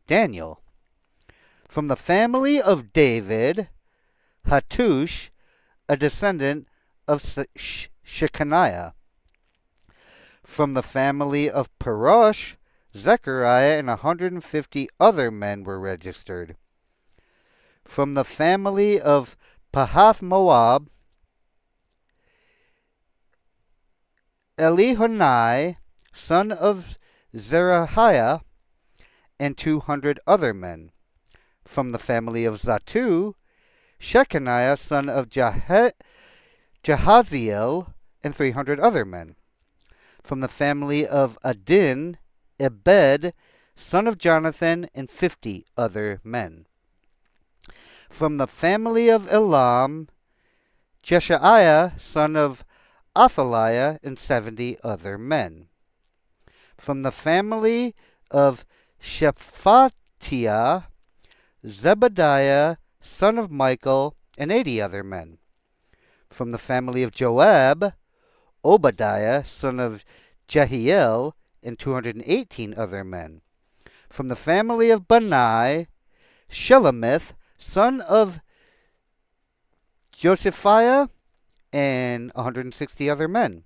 Daniel. From the family of David, Hattush, a descendant of Shechaniah. From the family of Parosh, Zechariah and 150 other men were registered. From the family of Pahath Moab, Elihunai, son of Zerahiah, and 200 other men. From the family of Zattu, Shechaniah, son of Jahaziel, and 300 other men. From the family of Adin, Ebed, son of Jonathan, and 50 other men. From the family of Elam, Jeshaiah, son of Athaliah, and 70 other men. From the family of Shephatiah, Zebediah, son of Michael, and 80 other men. From the family of Joab, Obadiah, son of Jehiel, and 218 other men. From the family of Bani, Shelemith, son of Josephiah, and 160 other men.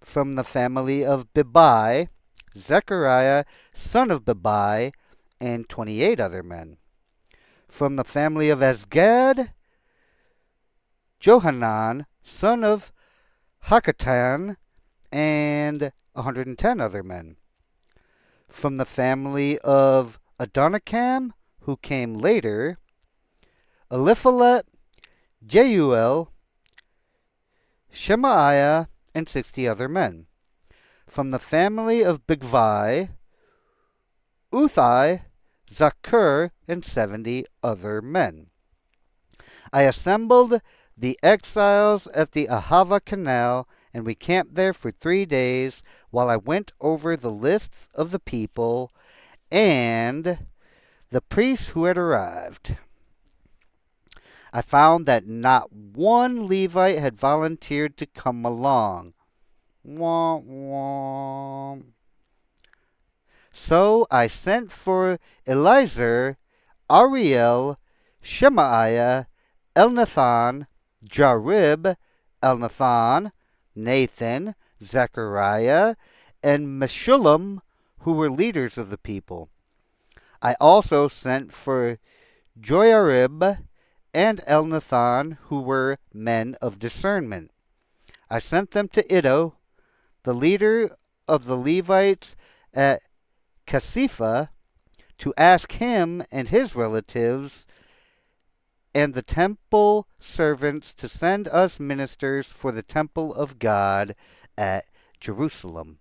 From the family of Bebai, Zechariah, son of Bebai, and 28 other men. From the family of Azgad, Johanan, son of Hakatan, and 110 other men. From the family of Adonikam, who came later, Eliphalet, Jeuel, Shemaiah, and 60 other men. From the family of Bigvai, Uthai, Zakur, and 70 other men. I assembled the exiles at the Ahava Canal, and we camped there for 3 days while I went over the lists of the people and the priests who had arrived. I found that not one Levite had volunteered to come along. Womp womp. So I sent for Eliezer, Ariel, Shemaiah, Elnathan, Jarib, Elnathan, Nathan, Zechariah, and Meshullam, who were leaders of the people. I also sent for Joiarib and Elnathan, who were men of discernment. I sent them to Iddo, the leader of the Levites at Casiphah, to ask him and his relatives and the temple servants to send us ministers for the temple of God at Jerusalem.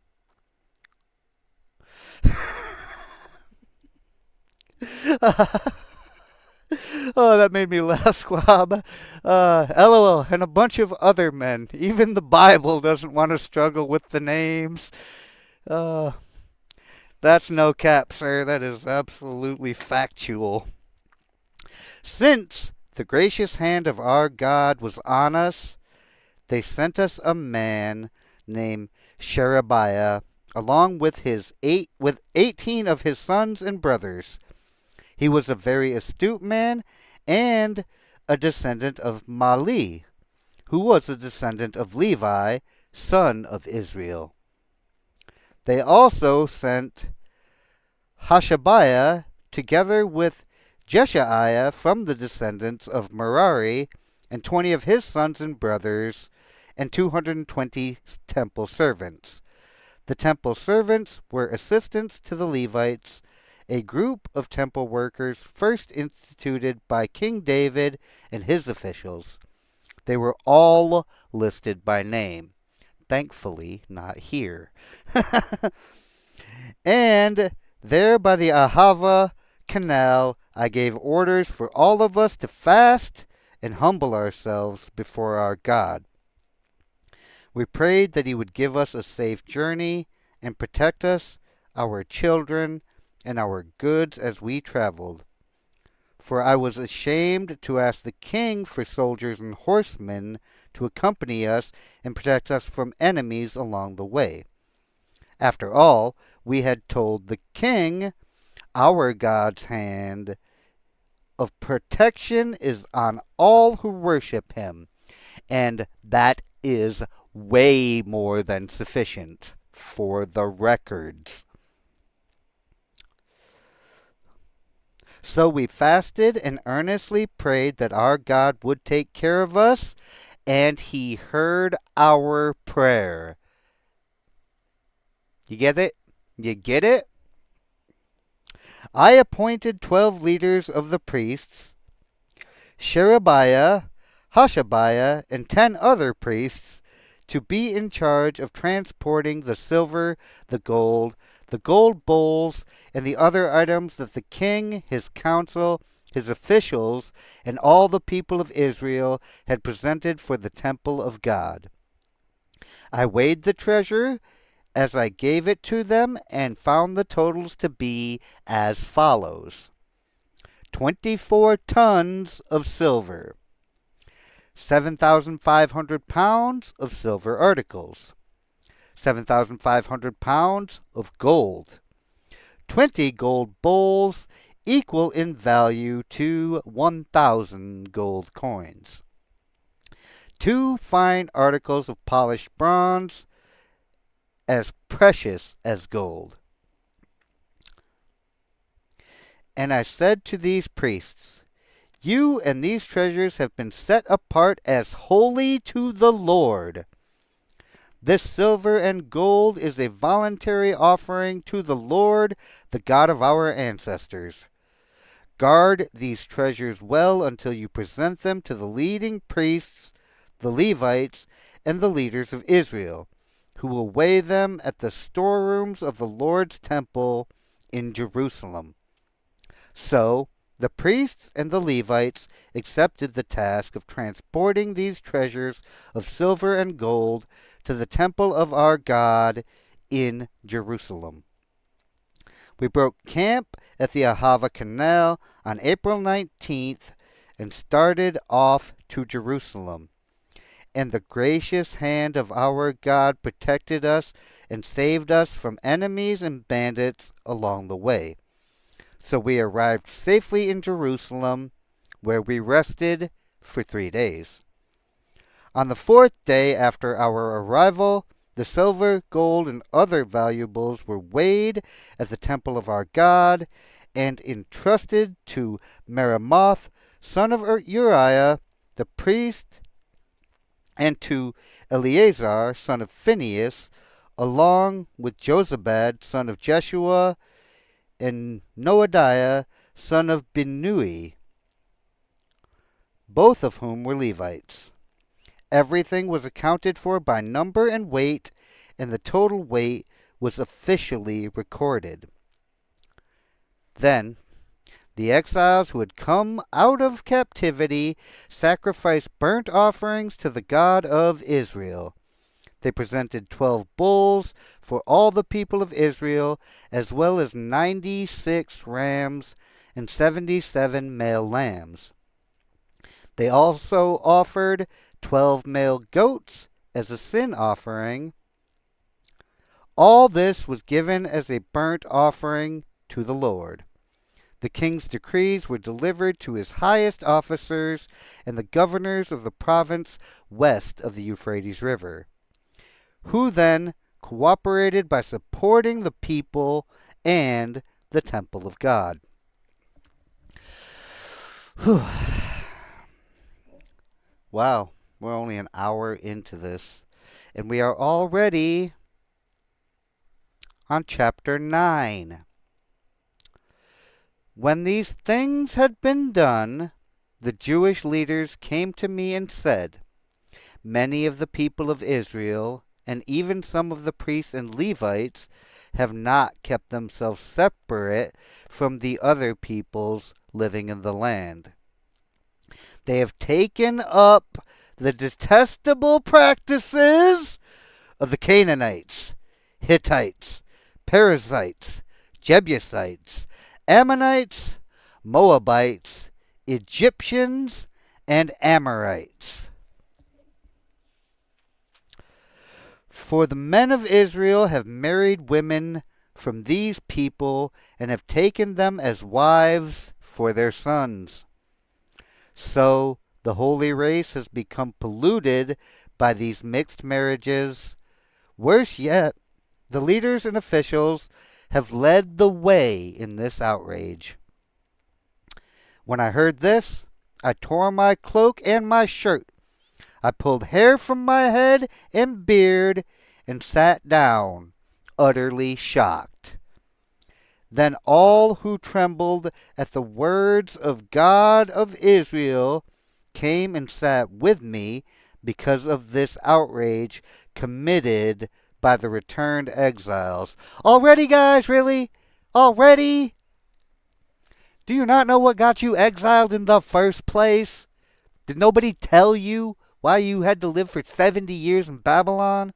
Oh, that made me laugh, Squab. LOL, and a bunch of other men. Even the Bible doesn't want to struggle with the names. That's no cap, sir. That is absolutely factual. Since the gracious hand of our God was on us, they sent us a man named Sherebiah, along with 18 of his sons and brothers. He was a very astute man and a descendant of Mali, who was a descendant of Levi, son of Israel. They also sent Hashabiah together with Jeshaiah from the descendants of Merari, and 20 of his sons and brothers, and 220 temple servants. The temple servants were assistants to the Levites, a group of temple workers first instituted by King David and his officials. They were all listed by name. Thankfully, not here. And there by the Ahava Canal, I gave orders for all of us to fast and humble ourselves before our God. We prayed that he would give us a safe journey and protect us, our children, and our goods as we traveled. For I was ashamed to ask the king for soldiers and horsemen to accompany us and protect us from enemies along the way. After all, we had told the king, our God's hand of protection is on all who worship him, and that is way more than sufficient for the records. So we fasted and earnestly prayed that our God would take care of us, and he heard our prayer. You get it? You get it? I appointed 12 leaders of the priests, Sherebiah, Hashabiah, and 10 other priests, to be in charge of transporting the silver, the gold bowls, and the other items that the king, his council, his officials, and all the people of Israel had presented for the temple of God. I weighed the treasure as I gave it to them and found the totals to be as follows: 24 tons of silver, 7,500 pounds of silver articles, 7,500 pounds of gold, 20 gold bowls equal in value to 1,000 gold coins, 2 fine articles of polished bronze as precious as gold. And I said to these priests, you and these treasures have been set apart as holy to the Lord. This silver and gold is a voluntary offering to the Lord, the God of our ancestors. Guard these treasures well until you present them to the leading priests, the Levites, and the leaders of Israel, who will weigh them at the storerooms of the Lord's temple in Jerusalem. So the priests and the Levites accepted the task of transporting these treasures of silver and gold to the temple of our God in Jerusalem. We broke camp at the Ahava Canal on April 19th and started off to Jerusalem. And the gracious hand of our God protected us and saved us from enemies and bandits along the way. So we arrived safely in Jerusalem, where we rested for 3 days. On the 4th day after our arrival, the silver, gold, and other valuables were weighed at the temple of our God, and entrusted to Meremoth, son of Uriah, the priest, and to Eleazar, son of Phinehas, along with Jozabad, son of Jeshua, and Noadiah, son of Binnui, both of whom were Levites. Everything was accounted for by number and weight, and the total weight was officially recorded. Then the exiles who had come out of captivity sacrificed burnt offerings to the God of Israel. They presented 12 bulls for all the people of Israel, as well as 96 rams and 77 male lambs. They also offered 12 male goats as a sin offering. All this was given as a burnt offering to the Lord. The king's decrees were delivered to his highest officers and the governors of the province west of the Euphrates River, who then cooperated by supporting the people and the temple of God. Whew. Wow, we're only an hour into this, and we are already on chapter 9. When these things had been done, the Jewish leaders came to me and said, "Many of the people of Israel, and even some of the priests and Levites, have not kept themselves separate from the other peoples living in the land. They have taken up the detestable practices of the Canaanites, Hittites, Perizzites, Jebusites, Ammonites, Moabites, Egyptians, and Amorites. For the men of Israel have married women from these people and have taken them as wives for their sons. So the holy race has become polluted by these mixed marriages. Worse yet, the leaders and officials have led the way in this outrage." When I heard this, I tore my cloak and my shirt. I pulled hair from my head and beard and sat down, utterly shocked. Then all who trembled at the words of God of Israel came and sat with me because of this outrage committed by the returned exiles. Already, guys, really? Already? Do you not know what got you exiled in the first place? Did nobody tell you why you had to live for 70 years in Babylon?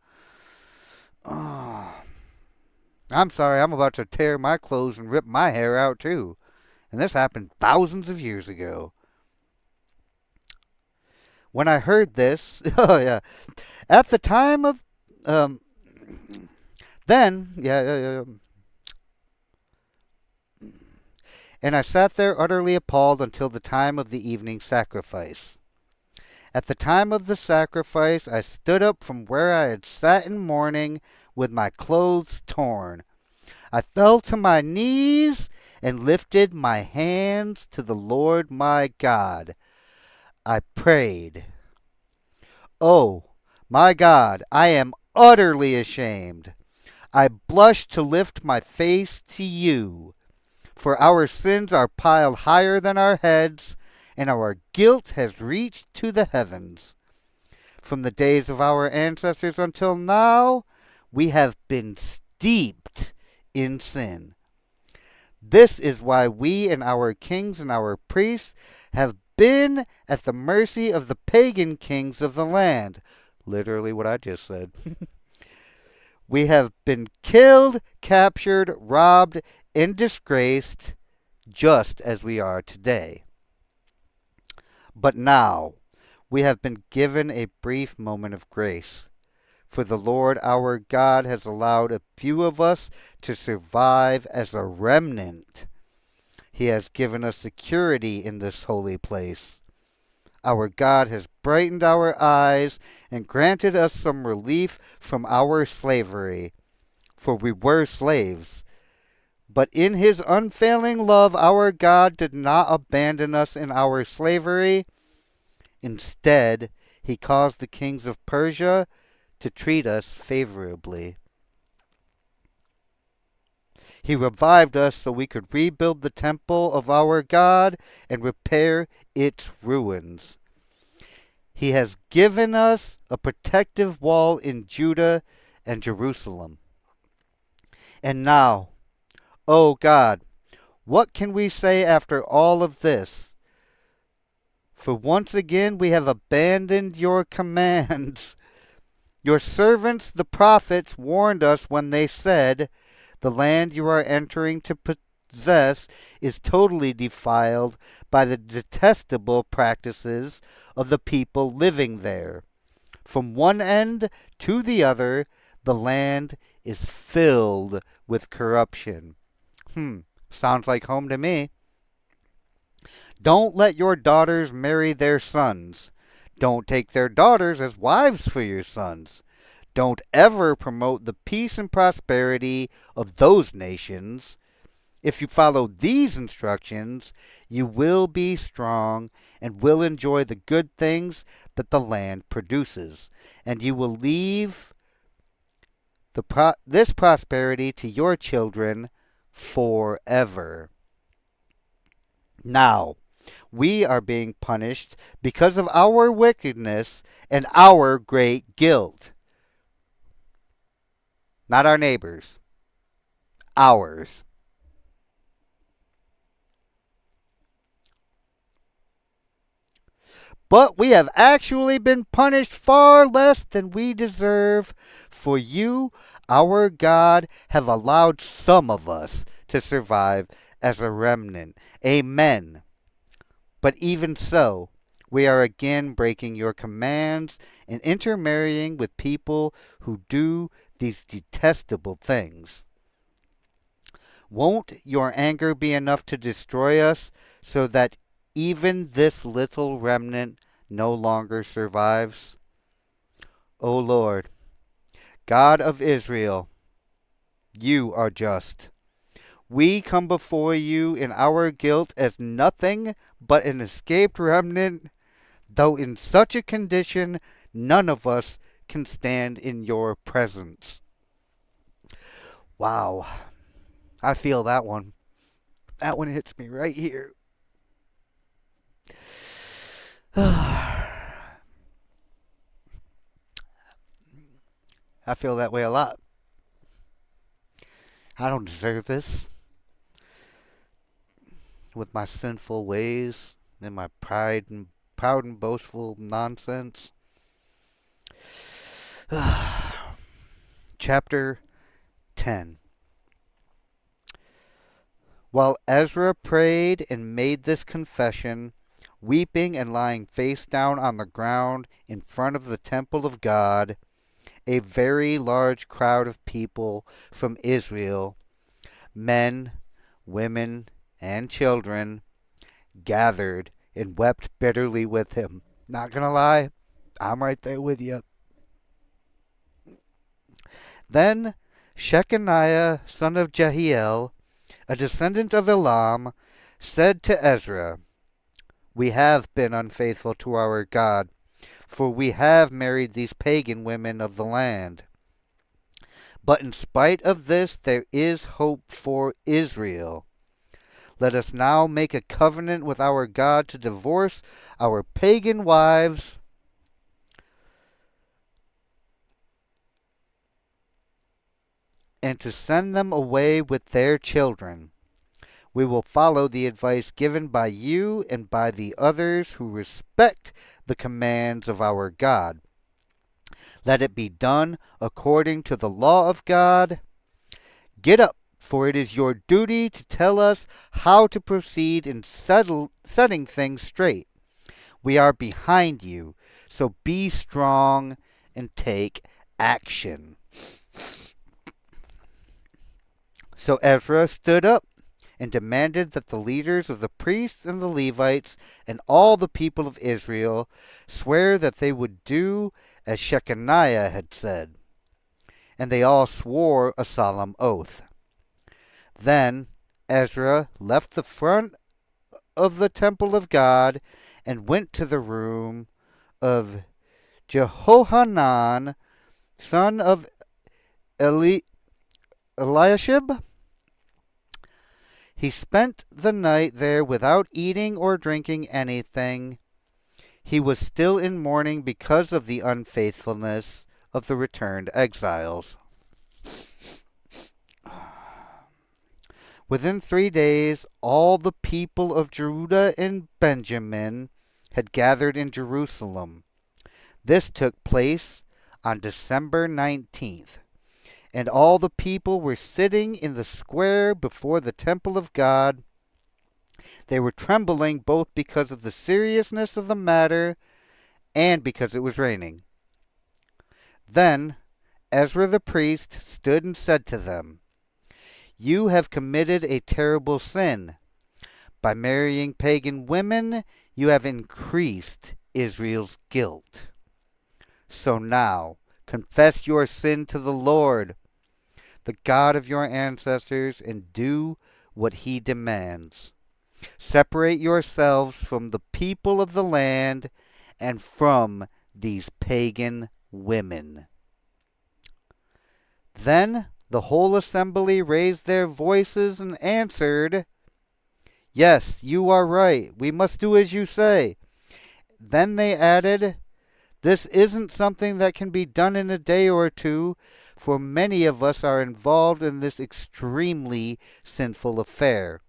Oh, I'm sorry, I'm about to tear my clothes and rip my hair out too. And this happened thousands of years ago. When I heard this, oh yeah, at the time of, and I sat there utterly appalled until the time of the evening sacrifice. At the time of the sacrifice, I stood up from where I had sat in mourning with my clothes torn. I fell to my knees and lifted my hands to the Lord my God. I prayed, "Oh, my God, I am utterly ashamed. I blush to lift my face to you, for our sins are piled higher than our heads, and our guilt has reached to the heavens. From the days of our ancestors until now, we have been steeped in sin. This is why we and our kings and our priests have been at the mercy of the pagan kings of the land." Literally what I just said. "We have been killed, captured, robbed, and disgraced, just as we are today. But now we have been given a brief moment of grace, for the Lord our God has allowed a few of us to survive as a remnant. He has given us security in this holy place. Our God has brightened our eyes and granted us some relief from our slavery, for we were slaves. But in his unfailing love, our God did not abandon us in our slavery. Instead, he caused the kings of Persia to treat us favorably. He revived us so we could rebuild the temple of our God and repair its ruins. He has given us a protective wall in Judah and Jerusalem. And now, O God, what can we say after all of this? For once again we have abandoned your commands. Your servants, the prophets, warned us when they said, the land you are entering to possess is totally defiled by the detestable practices of the people living there. From one end to the other, the land is filled with corruption. Sounds like home to me. Don't let your daughters marry their sons. Don't take their daughters as wives for your sons. Don't ever promote the peace and prosperity of those nations. If you follow these instructions, you will be strong and will enjoy the good things that the land produces, and you will leave this prosperity to your children forever. Now, we are being punished because of our wickedness and our great guilt. Not our neighbors. Ours. But we have actually been punished far less than we deserve, for you, our God, have allowed some of us to survive as a remnant. Amen. But even so, we are again breaking your commands and intermarrying with people who do these detestable things. Won't your anger be enough to destroy us so that even this little remnant no longer survives? O Lord, God of Israel, you are just. We come before you in our guilt as nothing but an escaped remnant, though in such a condition none of us can stand in your presence. Wow, I feel that one. That one hits me right here. I feel that way a lot. I don't deserve this. With my sinful ways and my proud and boastful nonsense. Chapter 10. While Ezra prayed and made this confession, weeping and lying face down on the ground in front of the temple of God, a very large crowd of people from Israel, men, women, and children, gathered and wept bitterly with him. Not gonna lie, I'm right there with you. Then Shechaniah, son of Jehiel, a descendant of Elam, said to Ezra, we have been unfaithful to our God, for we have married these pagan women of the land. But in spite of this, there is hope for Israel. Let us now make a covenant with our God to divorce our pagan wives and to send them away with their children. We will follow the advice given by you and by the others who respect the commands of our God. Let it be done according to the law of God. Get up, for it is your duty to tell us how to proceed in setting things straight. We are behind you, so be strong and take action. So Ezra stood up and demanded that the leaders of the priests and the Levites and all the people of Israel swear that they would do as Shechaniah had said. And they all swore a solemn oath. Then Ezra left the front of the temple of God and went to the room of Jehohanan, son of Eliashib. He spent the night there without eating or drinking anything. He was still in mourning because of the unfaithfulness of the returned exiles. Within 3 days, all the people of Judah and Benjamin had gathered in Jerusalem. This took place on December 19th, and all the people were sitting in the square before the temple of God. They were trembling both because of the seriousness of the matter and because it was raining. Then Ezra the priest stood and said to them, "You have committed a terrible sin. By marrying pagan women, you have increased Israel's guilt. So now, confess your sin to the Lord, the God of your ancestors, and do what he demands. Separate yourselves from the people of the land and from these pagan women." Then the whole assembly raised their voices and answered, "Yes, you are right. We must do as you say." Then they added, "This isn't something that can be done in a day or two, for many of us are involved in this extremely sinful affair.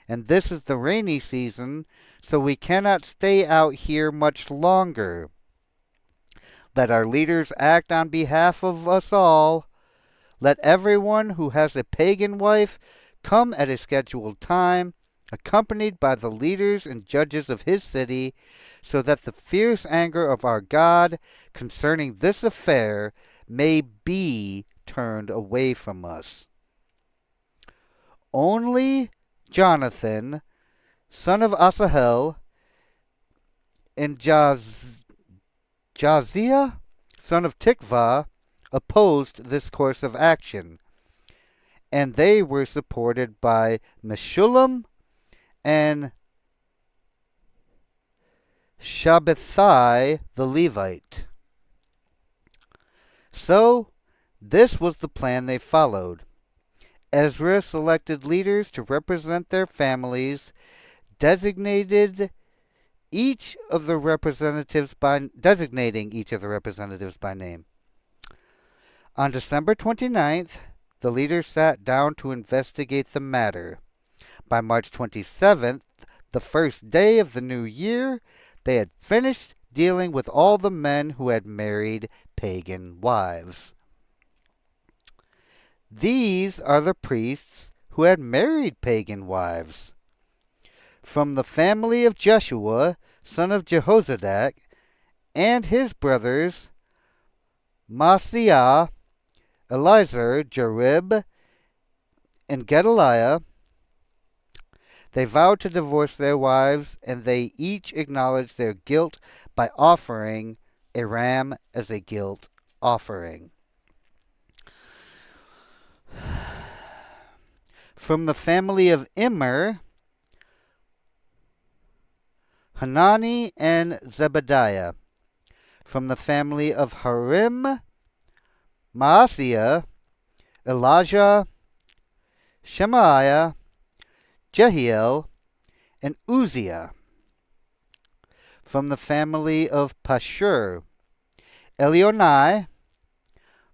And this is the rainy season, so we cannot stay out here much longer. Let our leaders act on behalf of us all. Let everyone who has a pagan wife come at a scheduled time, accompanied by the leaders and judges of his city, so that the fierce anger of our God concerning this affair may be turned away from us. Only Jonathan, son of Asahel, and Jaziah, son of Tikvah, opposed this course of action, and they were supported by Meshullam and Shabbathai the Levite. So this was the plan they followed. Ezra selected leaders to represent their families, designating each of the representatives by name. On December 29th, the leaders sat down to investigate the matter. By March 27th, the first day of the new year, they had finished dealing with all the men who had married pagan wives. These are the priests who had married pagan wives. From the family of Jeshua, son of Jehozadak, and his brothers, Maaseiah, Eliezer, Jarib, and Gedaliah, they vowed to divorce their wives, and they each acknowledged their guilt by offering a ram as a guilt offering. From the family of Immer, Hanani and Zebediah. From the family of Harim, Maaseiah, Elijah, Shemaiah, Jehiel, and Uzziah. From the family of Pashur, Elionai,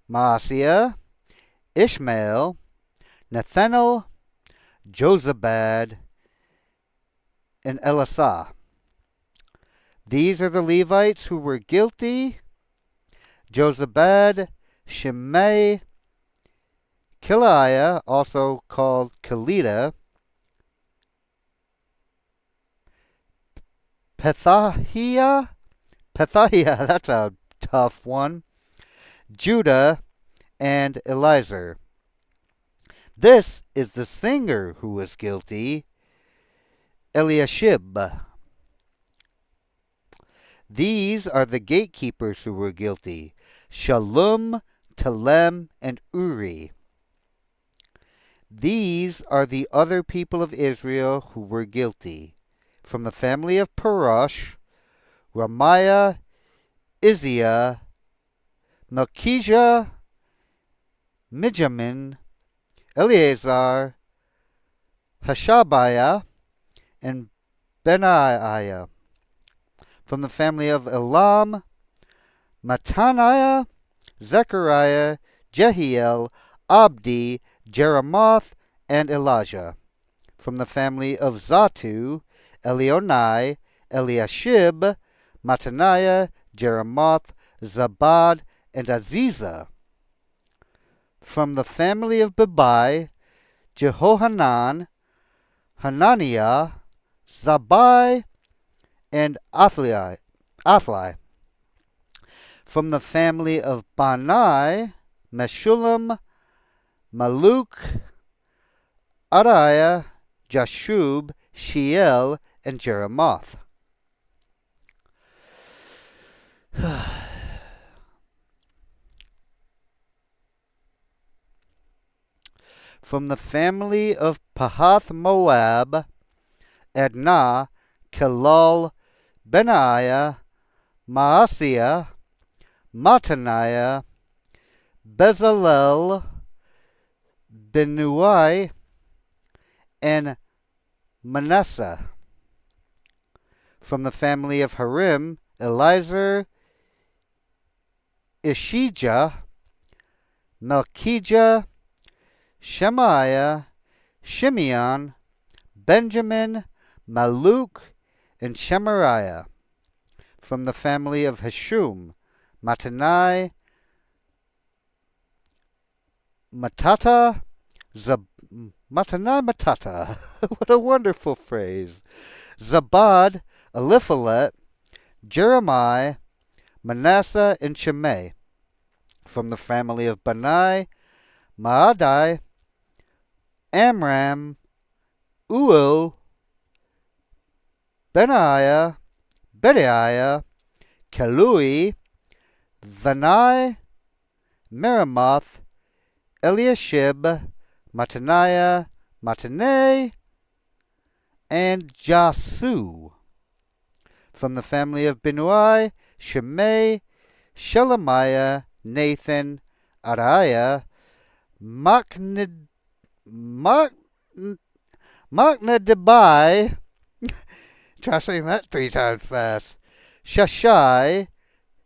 Maaseiah, Ishmael, Nathanael, Jozabad, and Elisah. These are the Levites who were guilty: Jozabad, Shimei, Kiliah, also called Kelida, Pethahiah, that's a tough one, Judah, and Eliezer. This is the singer who was guilty, Eliashib. These are the gatekeepers who were guilty, Shallum, Telem, and Uri. These are the other people of Israel who were guilty. From the family of Parosh, Ramiah, Izziah, Melchijah, Mijamin, Eleazar, Hashabiah, and Benaiah. From the family of Elam, Mattaniah, Zechariah, Jehiel, Abdi, Jeremoth, and Elijah. From the family of Zatu, Elionai, Eliashib, Mattaniah, Jeremoth, Zabad, and Aziza. From the family of Bebai, Jehohanan, Hananiah, Zabai, and Athli. From the family of Bani, Meshullam, Maluk, Adiah, Jashub, Shiel, and Jeremoth. From the family of Pahath Moab, Ednah, Kelal, Benaiah, Maaseiah, Mattaniah, Bezalel, Benuai, and Manasseh. From the family of Harim, Eliezer, Ishijah, Melchijah, Shemaiah, Shimeon, Benjamin, Maluk, and Shemariah. From the family of Hashum, Mattanai, Matata, Mattanai Matata. What a wonderful phrase. Zabad, Eliphalet, Jeremiah, Manasseh, and Shimei. From the family of Bani, Maadai, Amram, Uel, Benaiah, Bedaiah, Kelui, Vanai, Meremoth, Eliashib, Mattaniah, Mattanai, and Jasu. From the family of Binuai, Shimei, Shelemiah, Nathan, Ariah, Maknadebai, try saying that 3 times fast, Shashai,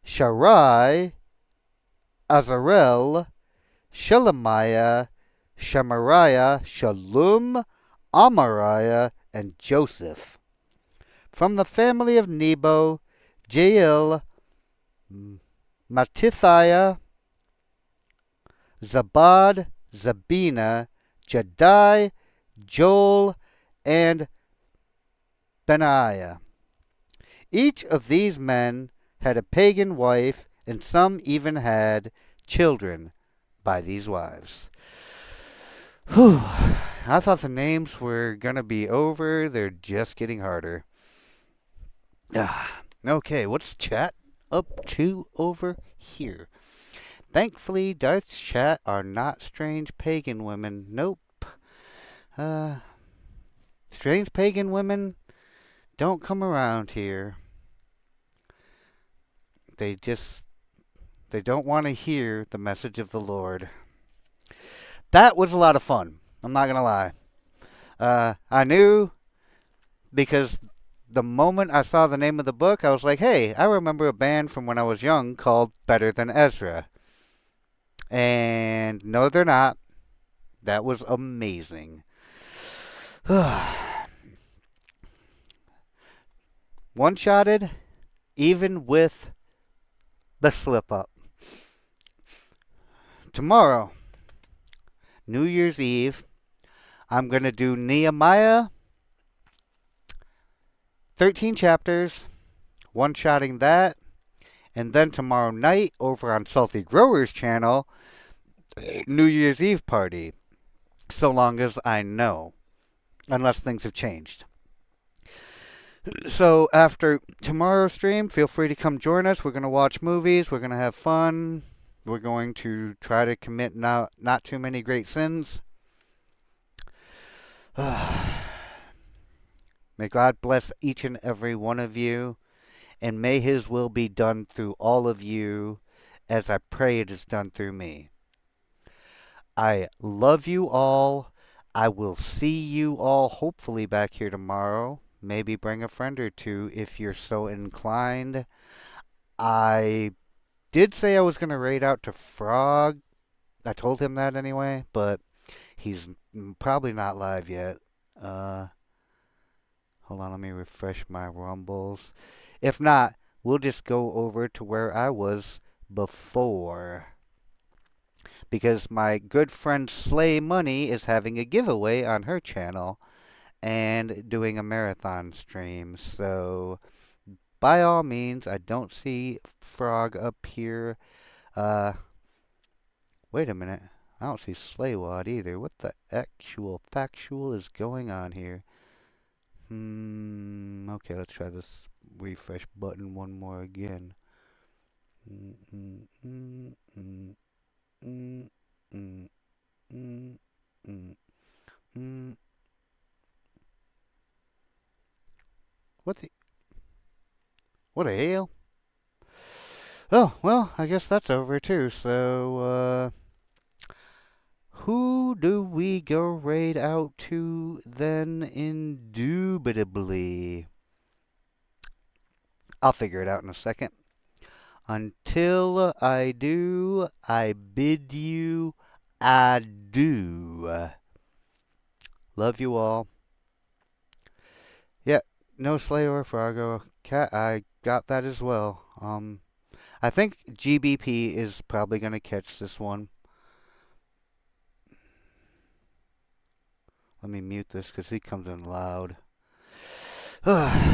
Sharai, Azarel, Shelemiah, Shemariah, Shalom, Amariah, and Joseph. From the family of Nebo, Jael, Mattithiah, Zabad, Zabina, Jadai, Joel, and Benaiah. Each of these men had a pagan wife, and some even had children by these wives. Whew. I thought the names were going to be over. They're just getting harder. Okay, what's chat up to over here? Thankfully, Darth's chat are not strange pagan women. Nope. Strange pagan women don't come around here. They don't want to hear the message of the Lord. That was a lot of fun. I'm not going to lie. I knew because the moment I saw the name of the book, I was like, hey, I remember a band from when I was young called Better Than Ezra. And no, they're not. That was amazing. One-shotted, even with the slip-up. Tomorrow, New Year's Eve, I'm going to do Nehemiah, 13 chapters, one-shotting that, and then tomorrow night over on Salty Growers channel, New Year's Eve party, so long as I know, unless things have changed. So after tomorrow's stream, feel free to come join us. We're going to watch movies. We're going to have fun. We're going to try to commit not too many great sins. May God bless each and every one of you, and may His will be done through all of you as I pray it is done through me. I love you all. I will see you all hopefully back here tomorrow. Maybe bring a friend or two if you're so inclined. I did say I was going to raid out to Frog. I told him that anyway, but he's probably not live yet. Uh, Hold on, let me refresh my rumbles. If not, we'll just go over to where I was before. Because my good friend Slay Money is having a giveaway on her channel and doing a marathon stream. So, by all means, I don't see Frog up here. Uh, Wait a minute. I don't see Slaywad either. What the actual factual is going on here? Okay, let's try this refresh button one more again. What the? What the hell? Oh, well, I guess that's over too. So, who do we go raid out to then? Indubitably. I'll figure it out in a second. Until I do, I bid you adieu. Love you all. Yeah, no Slay or Fargo. Cat, I got that as well. I think GBP is probably going to catch this one. Let me mute this because he comes in loud.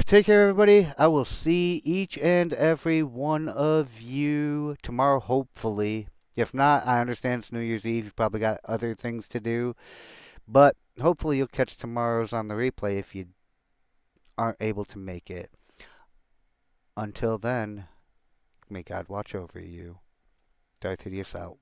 Take care, everybody. I will see each and every one of you tomorrow, hopefully. If not, I understand it's New Year's Eve. You've probably got other things to do. But hopefully you'll catch tomorrow's on the replay if you aren't able to make it. Until then, may God watch over you. DarthHideous out.